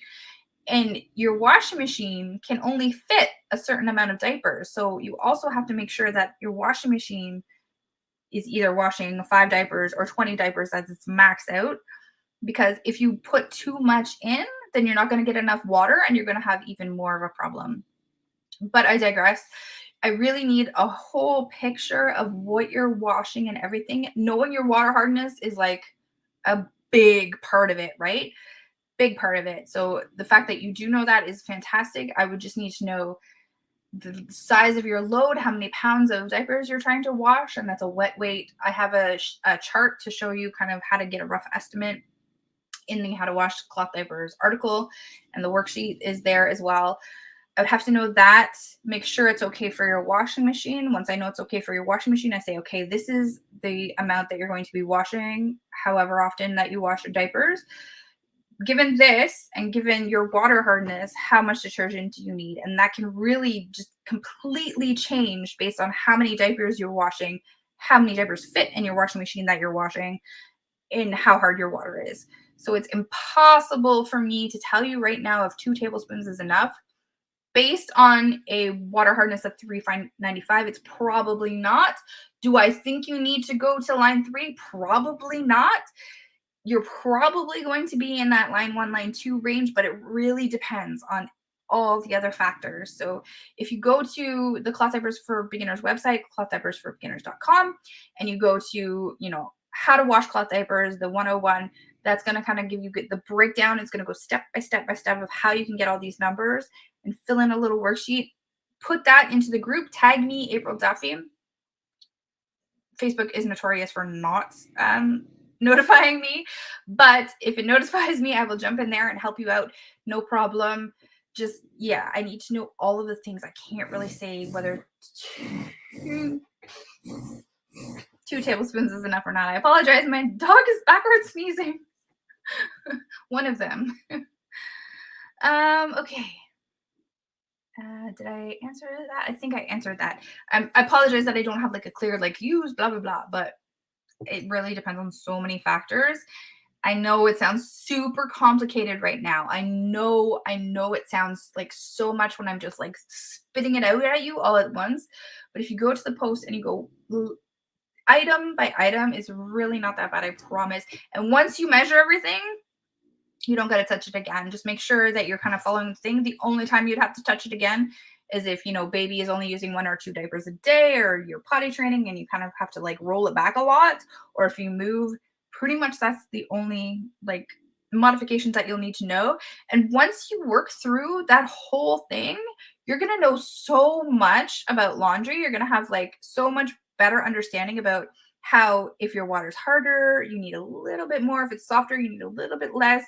And your washing machine can only fit a certain amount of diapers. So you also have to make sure that your washing machine is either washing 5 diapers or 20 diapers as it's maxed out. Because if you put too much in, then you're not going to get enough water and you're going to have even more of a problem. But I digress. I really need a whole picture of what you're washing and everything. Knowing your water hardness is like a big part of it, right? Big part of it. So the fact that you do know that is fantastic. I would just need to know the size of your load, how many pounds of diapers you're trying to wash, and that's a wet weight. I have a chart to show you kind of how to get a rough estimate in the How to Wash Cloth Diapers article, and the worksheet is there as well. I would have to know that, make sure it's okay for your washing machine. Once I know it's okay for your washing machine, I say, okay, this is the amount that you're going to be washing, however often that you wash your diapers. Given this and given your water hardness, how much detergent do you need? And that can really just completely change based on how many diapers you're washing, how many diapers fit in your washing machine that you're washing, and how hard your water is. So it's impossible for me to tell you right now if 2 tablespoons is enough. Based on a water hardness of $3.95, it's probably not. Do I think you need to go to line 3? Probably not. You're probably going to be in that line 1, line 2 range, but it really depends on all the other factors. So if you go to the Cloth Diapers for Beginners website, clothdiapersforbeginners.com, and you go to, how to wash cloth diapers, the 101, that's going to kind of give you the breakdown. It's going to go step by step by step of how you can get all these numbers and fill in a little worksheet. Put that into the group. Tag me, April Duffy. Facebook is notorious for not notifying me, but if it notifies me, I will jump in there and help you out. No problem. Just, yeah, I need to know all of the things. I can't really say whether 2 tablespoons is enough or not. I apologize. My dog is backwards sneezing. One of them. Okay. Did I answer that? I think I answered that. I apologize that I don't have like a clear use blah blah blah, but it really depends on so many factors. I know it sounds super complicated right now. I know it sounds like so much when I'm just like spitting it out at you all at once. But if you go to the post and you go item by item, it's really not that bad, I promise. And once you measure everything, you don't got to touch it again. Just make sure that you're kind of following the thing. The only time you'd have to touch it again is if, baby is only using 1 or 2 diapers a day, or you're potty training and you kind of have to like roll it back a lot, or if you move, pretty much that's the only like modifications that you'll need to know. And once you work through that whole thing, you're going to know so much about laundry. You're going to have like so much better understanding about how, if your water's harder, you need a little bit more. If it's softer, you need a little bit less.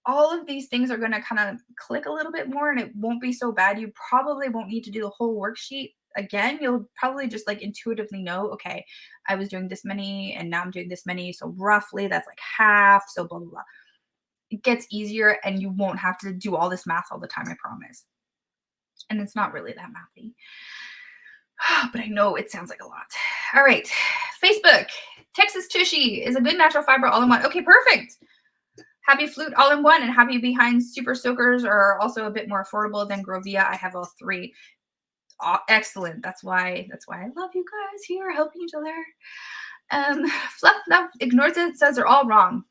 All of these things are going to kind of click a little bit more, and it won't be so bad. You probably won't need to do the whole worksheet again. You'll probably just like intuitively know, okay, I was doing this many and now I'm doing this many. So roughly that's like half. So blah, blah, blah. It gets easier and you won't have to do all this math all the time, I promise. And it's not really that mathy. But I know it sounds like a lot. All right. Facebook. Texas Tushy is a good natural fiber all-in-one. Okay, perfect. Happy Flute all-in-one and Happy Behind Super Soakers are also a bit more affordable than Grovia. I have all three. Excellent. That's why I love you guys here helping each other. Fluff Love ignores it, says they're all wrong.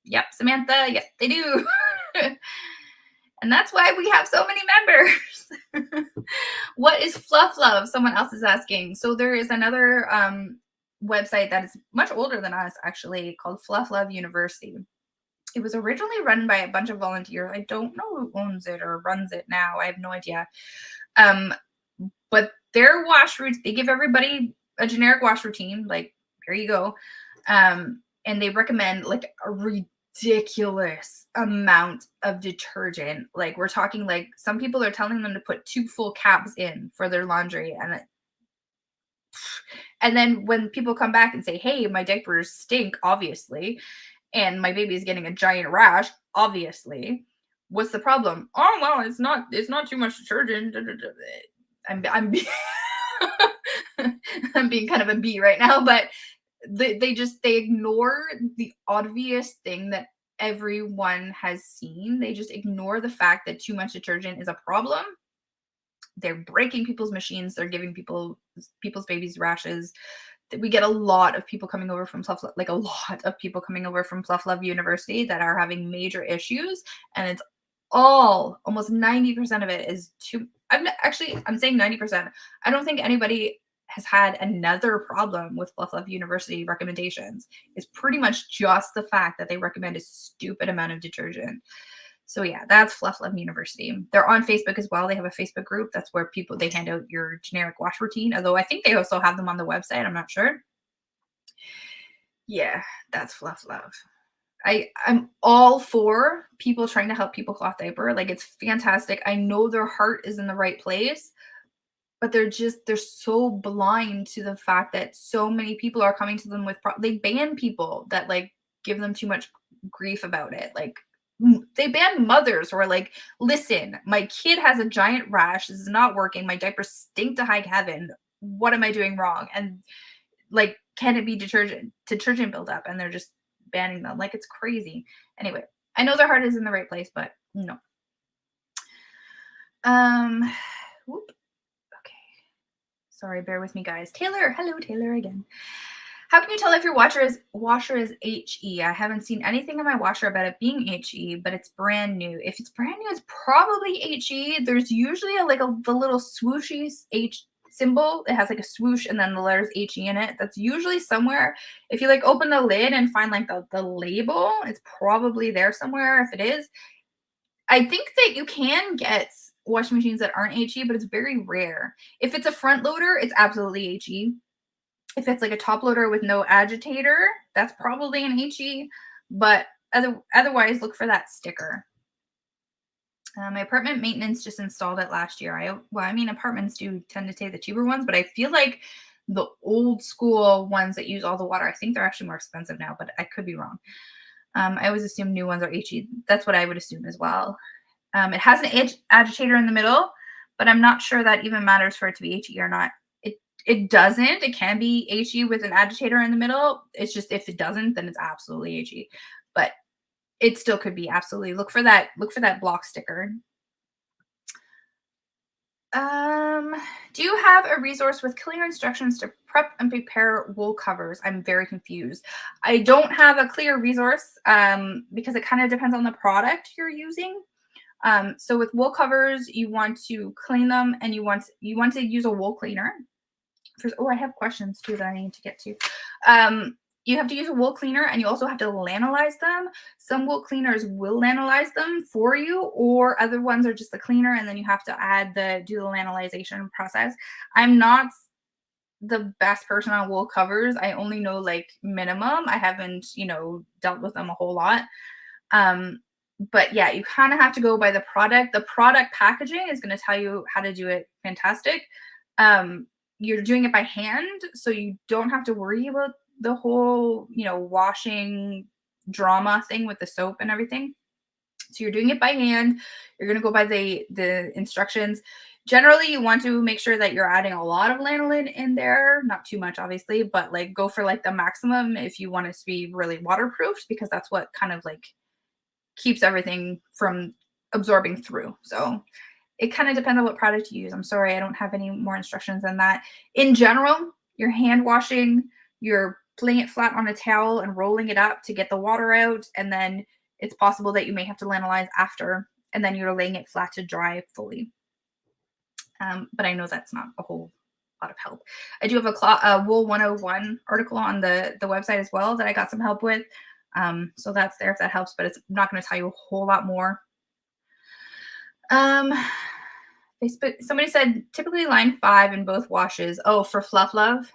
Yep, Samantha. Yep, they do. And that's why we have so many members. What is Fluff Love? Someone else is asking. So there is another website that is much older than us, actually, called Fluff Love University. It was originally run by a bunch of volunteers. I don't know who owns it or runs it now. I have no idea. But their wash routine, they give everybody a generic wash routine. Like, here you go. And they recommend like a ridiculous amount of detergent. Like, we're talking like some people are telling them to put 2 full caps in for their laundry. And then when people come back and say, hey, my diapers stink, obviously, and my baby is getting a giant rash, obviously, what's the problem? Oh, well, it's not too much detergent. I'm I'm being kind of a bee right now, but they ignore the obvious thing that everyone has seen. They just ignore the fact that too much detergent is a problem. They're breaking people's machines. They're giving people's babies rashes. We get a lot of people coming over from Fluff Love University that are having major issues, and it's almost 90% of it is too. I'm saying 90%. I don't think anybody has had another problem with Fluff Love University recommendations. It's pretty much just the fact that they recommend a stupid amount of detergent. So yeah, that's Fluff Love University. They're on Facebook as well. They have a Facebook group. That's where they hand out your generic wash routine. Although I think they also have them on the website. I'm not sure. Yeah, that's Fluff Love. I'm all for people trying to help people cloth diaper. Like, it's fantastic. I know their heart is in the right place, but they're so blind to the fact that so many people are coming to them with they ban people that like give them too much grief about it. Like, they ban mothers who are like, listen, my kid has a giant rash. This is not working. My diapers stink to high heaven. What am I doing wrong? And like, can it be detergent buildup? And they're just banning them. Like, it's crazy. Anyway, I know their heart is in the right place, but no. Whoop. Okay. Sorry, bear with me, guys. Taylor. Hello, Taylor again. How can you tell if your washer is HE? I haven't seen anything in my washer about it being HE, but it's brand new. If it's brand new, it's probably HE. There's usually the little swooshy H symbol. It has like a swoosh and then the letters HE in it. That's usually somewhere. If you like open the lid and find like the label, it's probably there somewhere. If it is, I think that you can get washing machines that aren't HE, but it's very rare. If it's a front loader, it's absolutely HE. If it's like a top loader with no agitator, that's probably an HE, but otherwise look for that sticker. My apartment maintenance just installed it last year. Apartments do tend to take the cheaper ones, but I feel like the old school ones that use all the water, I think they're actually more expensive now, but I could be wrong. I always assume new ones are HE. That's what I would assume as well. It has an agitator in the middle, but I'm not sure that even matters for it to be HE or not. It doesn't. It can be HE with an agitator in the middle. It's just, if it doesn't, then it's absolutely HE. But it still could be absolutely. Look for that block sticker. Do you have a resource with clear instructions to prep and prepare wool covers? I'm very confused. I don't have a clear resource because it kind of depends on the product you're using. So with wool covers, you want to clean them, and you want to use a wool cleaner. Oh, I have questions too that I need to get to. You have to use a wool cleaner, and you also have to lanolize them. Some wool cleaners will lanolize them for you, or other ones are just the cleaner, and then you have to do the lanolization process. I'm not the best person on wool covers. I only know like minimum. I haven't, dealt with them a whole lot. But yeah, you kind of have to go by the product. The product packaging is going to tell you how to do it fantastic. You're doing it by hand, so you don't have to worry about the whole, washing drama thing with the soap and everything. So you're doing it by hand. You're going to go by the instructions. Generally, you want to make sure that you're adding a lot of lanolin in there, not too much, obviously, but like go for like the maximum if you want it to be really waterproofed, because that's what kind of like keeps everything from absorbing through. So it kind of depends on what product you use. I'm sorry, I don't have any more instructions than that. In general, you're hand washing, you're laying it flat on a towel and rolling it up to get the water out. And then it's possible that you may have to lanolize after, and then you're laying it flat to dry fully. But I know that's not a whole lot of help. I do have a Wool 101 article on the website as well that I got some help with. So that's there if that helps, but it's not going to tell you a whole lot more. Somebody said typically line 5 in both washes. Oh, for Fluff Love?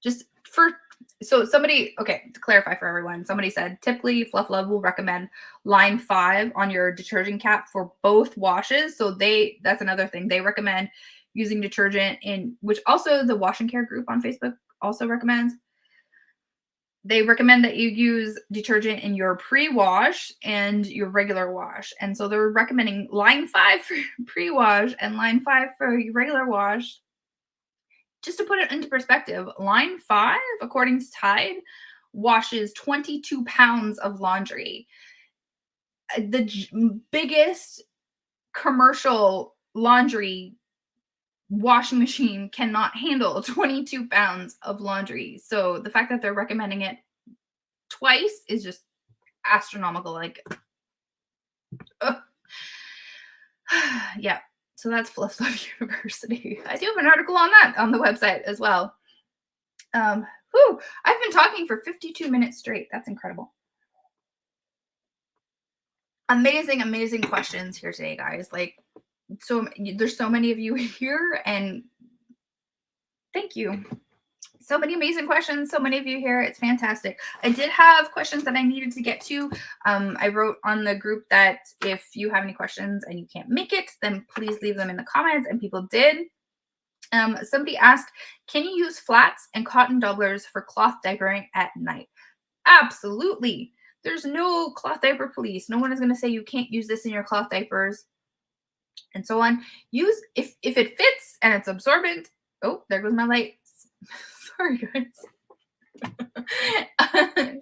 Yeah. Okay, to clarify for everyone, somebody said typically Fluff Love will recommend line 5 on your detergent cap for both washes. So that's another thing. They recommend using detergent which also the Wash and Care group on Facebook also recommends. They recommend that you use detergent in your pre-wash and your regular wash. And so they're recommending line 5 for pre-wash and line 5 for your regular wash. Just to put it into perspective, line 5, according to Tide, washes 22 pounds of laundry. The biggest commercial laundry washing machine cannot handle 22 pounds of laundry. So the fact that they're recommending it twice is just astronomical. Like, yeah. So that's Fluff Love University. I do have an article on that on the website as well. I've been talking for 52 minutes straight. That's incredible. Amazing questions here today, guys. Like, so there's so many of you here, and thank you. So many amazing questions. So many of you here. It's fantastic. I did have questions that I needed to get to. I wrote on the group that if you have any questions and you can't make it, then please leave them in the comments, and people did. Somebody asked, can you use flats and cotton doublers for cloth diapering at night? Absolutely. There's no cloth diaper police. No one is going to say you can't use this in your cloth diapers and so on. Use if it fits and it's absorbent. Oh, there goes my light. Sorry, guys.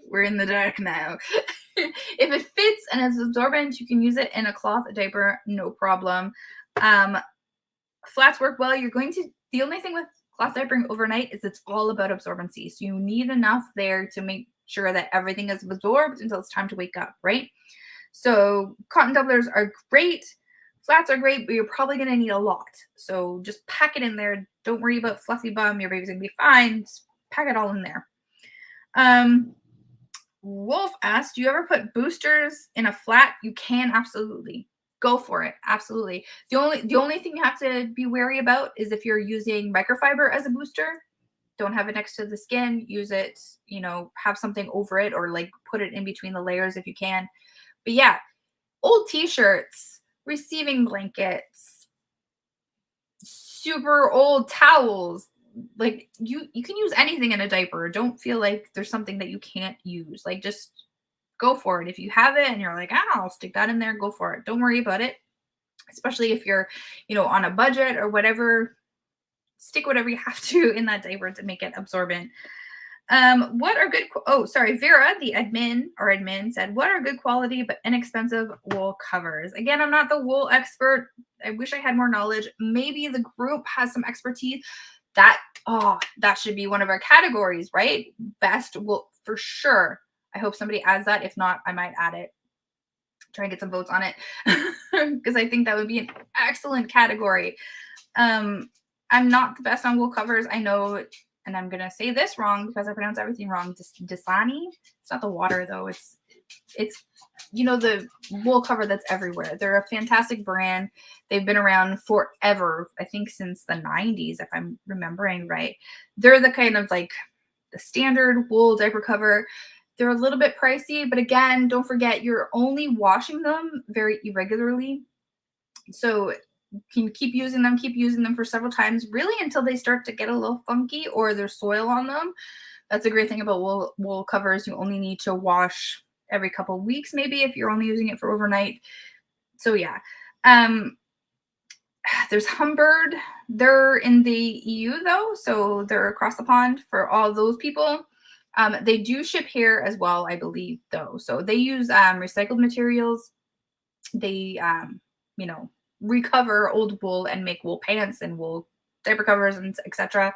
We're in the dark now. If it fits and it's absorbent, you can use it in a cloth diaper, no problem. Flats work well. The only thing with cloth diapering overnight is it's all about absorbency. So you need enough there to make sure that everything is absorbed until it's time to wake up, right? So cotton doublers are great. Flats are great, but you're probably going to need a lot. So just pack it in there. Don't worry about fluffy bum. Your baby's going to be fine. Just pack it all in there. Wolf asked, do you ever put boosters in a flat? You can, absolutely. Go for it. Absolutely. The only thing you have to be wary about is if you're using microfiber as a booster, don't have it next to the skin. Use it, have something over it, or like put it in between the layers if you can. But yeah, old t-shirts, receiving blankets, super old towels, like you can use anything in a diaper. Don't feel like there's something that you can't use. Like, just go for it. If you have it and you're like, I'll stick that in there, go for it. Don't worry about it. Especially if you're, on a budget or whatever, stick whatever you have to in that diaper to make it absorbent. What are good? Vera, the admin said, what are good quality but inexpensive wool covers? Again, I'm not the wool expert. I wish I had more knowledge. Maybe the group has some expertise. That should be one of our categories, right? Best wool for sure. I hope somebody adds that. If not, I might add it. Try and get some votes on it because I think that would be an excellent category. I'm not the best on wool covers. I know, and I'm gonna say this wrong because I pronounce everything wrong. Dasani. It's not the water though. It's the wool cover that's everywhere. They're a fantastic brand. They've been around forever. I think since the 90s, if I'm remembering right. They're the kind of like the standard wool diaper cover. They're a little bit pricey, but again, don't forget you're only washing them very irregularly. So you can keep using them for several times, really until they start to get a little funky or there's soil on them. That's a great thing about wool covers. You only need to wash every couple of weeks, maybe if you're only using it for overnight. So yeah. There's Humbird. They're in the EU though, so they're across the pond for all those people. They do ship here as well, I believe, though. So they use recycled materials. They, recover old wool and make wool pants and wool diaper covers and etc.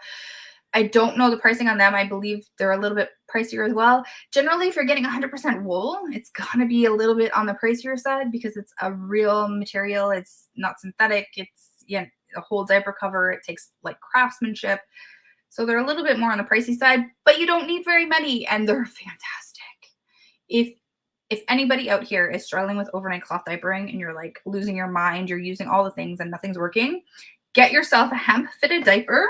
I don't know the pricing on them. I believe they're a little bit pricier as well. Generally, if you're getting 100% wool, it's going to be a little bit on the pricier side because it's a real material. It's not synthetic. It's a whole diaper cover. It takes like craftsmanship. So they're a little bit more on the pricey side, but you don't need very many and they're fantastic. If anybody out here is struggling with overnight cloth diapering and you're like losing your mind, you're using all the things and nothing's working, get yourself a hemp fitted diaper.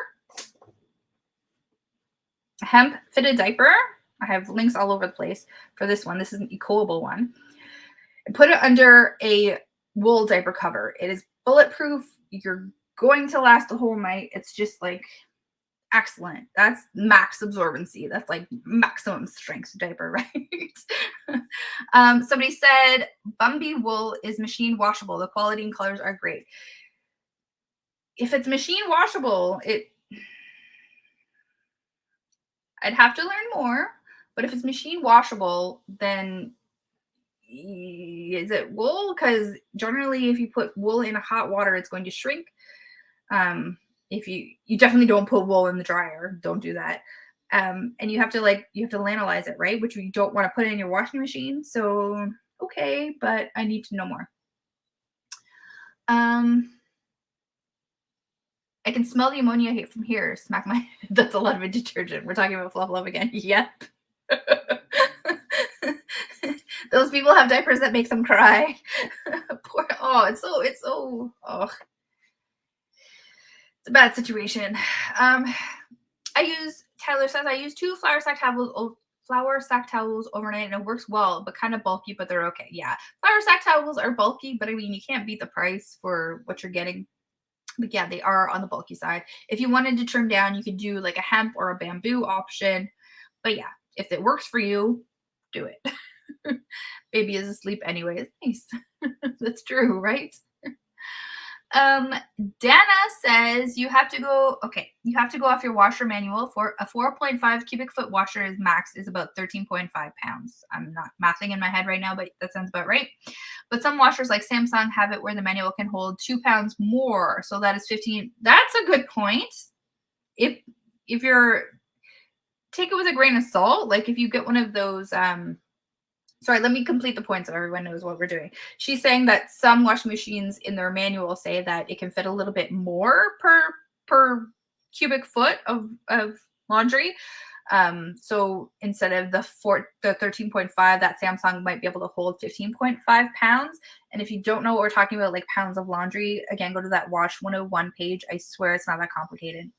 A hemp fitted diaper. I have links all over the place for this one. This is an ecoable one. And put it under a wool diaper cover. It is bulletproof. You're going to last the whole night. It's just like excellent. That's max absorbency. That's like maximum strength diaper, right? Somebody said Bumby wool is machine washable. The quality and colors are great. If it's machine washable, I'd have to learn more. But if it's machine washable, then is it wool? Because generally, if you put wool in hot water, it's going to shrink. If you definitely don't put wool in the dryer, don't do that. And you have to analyze it, right? Which you don't want to put it in your washing machine. So, okay, but I need to know more. I can smell the ammonia from here. Smack my, that's a lot of detergent. We're talking about Fluff Love again. Yep. Those people have diapers that make them cry. Poor, it's a bad situation. Tyler says I use 2 flour sack towels overnight and it works well, but kind of bulky, but they're okay. Yeah. Flour sack towels are bulky, but I mean, you can't beat the price for what you're getting. But yeah, they are on the bulky side. If you wanted to trim down, you could do like a hemp or a bamboo option. But yeah, if it works for you, do it. Baby is asleep anyways. Nice. That's true, right? Dana says you have to go off your washer manual. For a 4.5 cubic foot washer is about 13.5 pounds. I'm not mathing in my head right now, but that sounds about right. But some washers like Samsung have it where the manual can hold 2 pounds more. So that is 15. That's a good point. If you're, take it with a grain of salt. Like if you get one of those, sorry, let me complete the point so everyone knows what we're doing. She's saying that some washing machines in their manual say that it can fit a little bit more per cubic foot of laundry. So instead of the 13.5, that Samsung might be able to hold 15.5 pounds. And if you don't know what we're talking about, like pounds of laundry, again, go to that Wash 101 page. I swear it's not that complicated.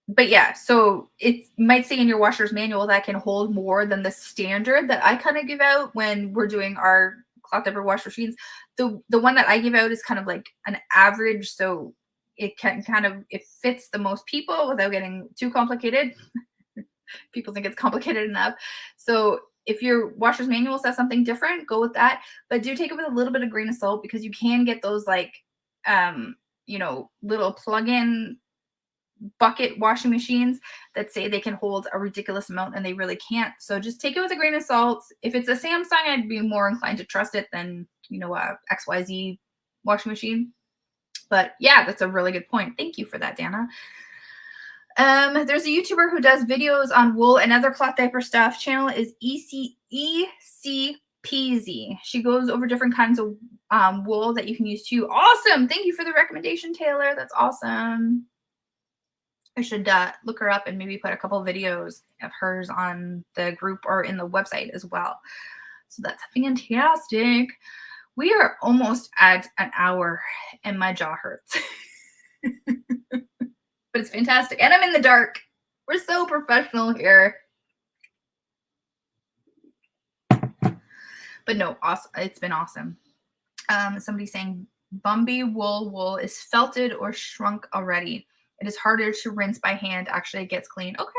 But yeah, so it might say in your washer's manual that can hold more than the standard that I kind of give out when we're doing our cloth diaper wash machines. The one that I give out is kind of like an average, so it can it fits the most people without getting too complicated. People think it's complicated enough. So if your washer's manual says something different, go with that. But do take it with a little bit of grain of salt because you can get those like little plug-in bucket washing machines that say they can hold a ridiculous amount and they really can't. So just take it with a grain of salt. If it's a Samsung, I'd be more inclined to trust it than, a XYZ washing machine. But yeah, that's a really good point. Thank you for that, Dana. There's a YouTuber who does videos on wool and other cloth diaper stuff. Channel is ECPZ. She goes over different kinds of wool that you can use too. Awesome. Thank you for the recommendation, Taylor. That's awesome. I should look her up and maybe put a couple videos of hers on the group or in the website as well. So that's fantastic. We are almost at an hour and my jaw hurts. But it's fantastic. And I'm in the dark. We're so professional here. But no, awesome. It's been awesome. Somebody's saying Bumby wool is felted or shrunk already. It is harder to rinse by hand. Actually, it gets clean. Okay.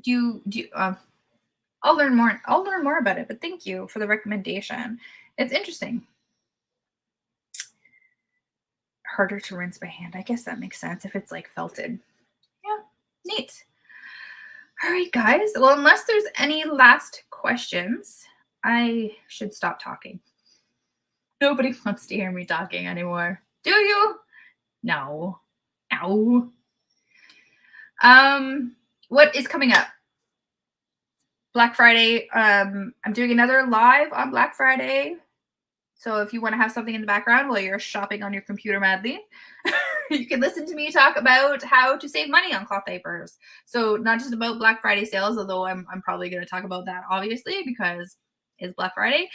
Do you I'll learn more. I'll learn more about it, but thank you for the recommendation. It's interesting. Harder to rinse by hand. I guess that makes sense if it's like felted. Yeah, neat. All right, guys. Well, unless there's any last questions, I should stop talking. Nobody wants to hear me talking anymore. Do you? No. What is coming up? Black Friday. I'm doing another live on Black Friday. So if you want to have something in the background while you're shopping on your computer madly, you can listen to me talk about how to save money on cloth diapers. So not just about Black Friday sales, although I'm probably going to talk about that obviously because it's Black Friday.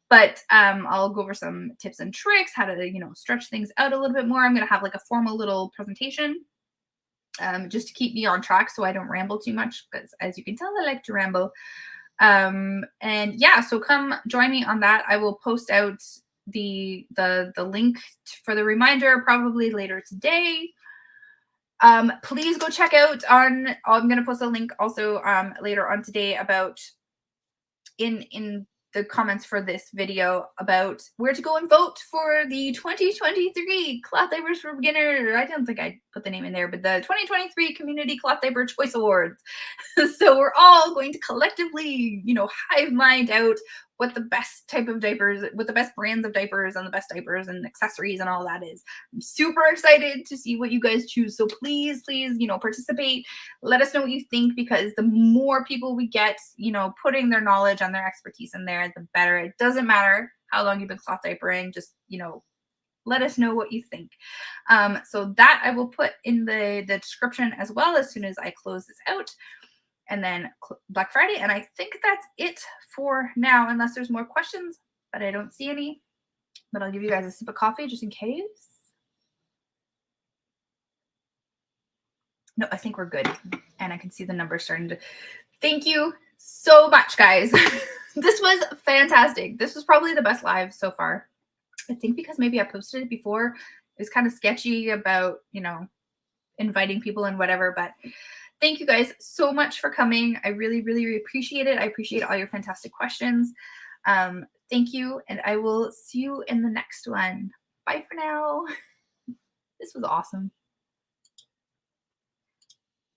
But I'll go over some tips and tricks, how to, stretch things out a little bit more. I'm going to have like a formal little presentation just to keep me on track so I don't ramble too much because as you can tell, I like to ramble. And yeah, so come join me on that. I will post out the link for the reminder probably later today. Please go check out I'm going to post a link also later on today about in the comments for this video about where to go and vote for the 2023 Cloth Diapers for Beginner. I don't think I put the name in there, but the 2023 Community Cloth Diaper Choice Awards. So we're all going to collectively, hive mind out what the best type of diapers, what the best brands of diapers and the best diapers and accessories and all that is. I'm super excited to see what you guys choose. So please, participate. Let us know what you think because the more people we get, putting their knowledge and their expertise in there, the better. It doesn't matter how long you've been cloth diapering, just, let us know what you think. So that I will put in the description as well as soon as I close this out. And then Black Friday. And I think that's it for now, unless there's more questions, but I don't see any. But I'll give you guys a sip of coffee just in case. No, I think we're good. And I can see the numbers starting to. Thank you so much, guys. This was fantastic. This was probably the best live so far. I think because maybe I posted it before. It was kind of sketchy about, inviting people and whatever, but thank you guys so much for coming. I really, really appreciate it. I appreciate all your fantastic questions. Thank you, and I will see you in the next one. Bye for now. This was awesome.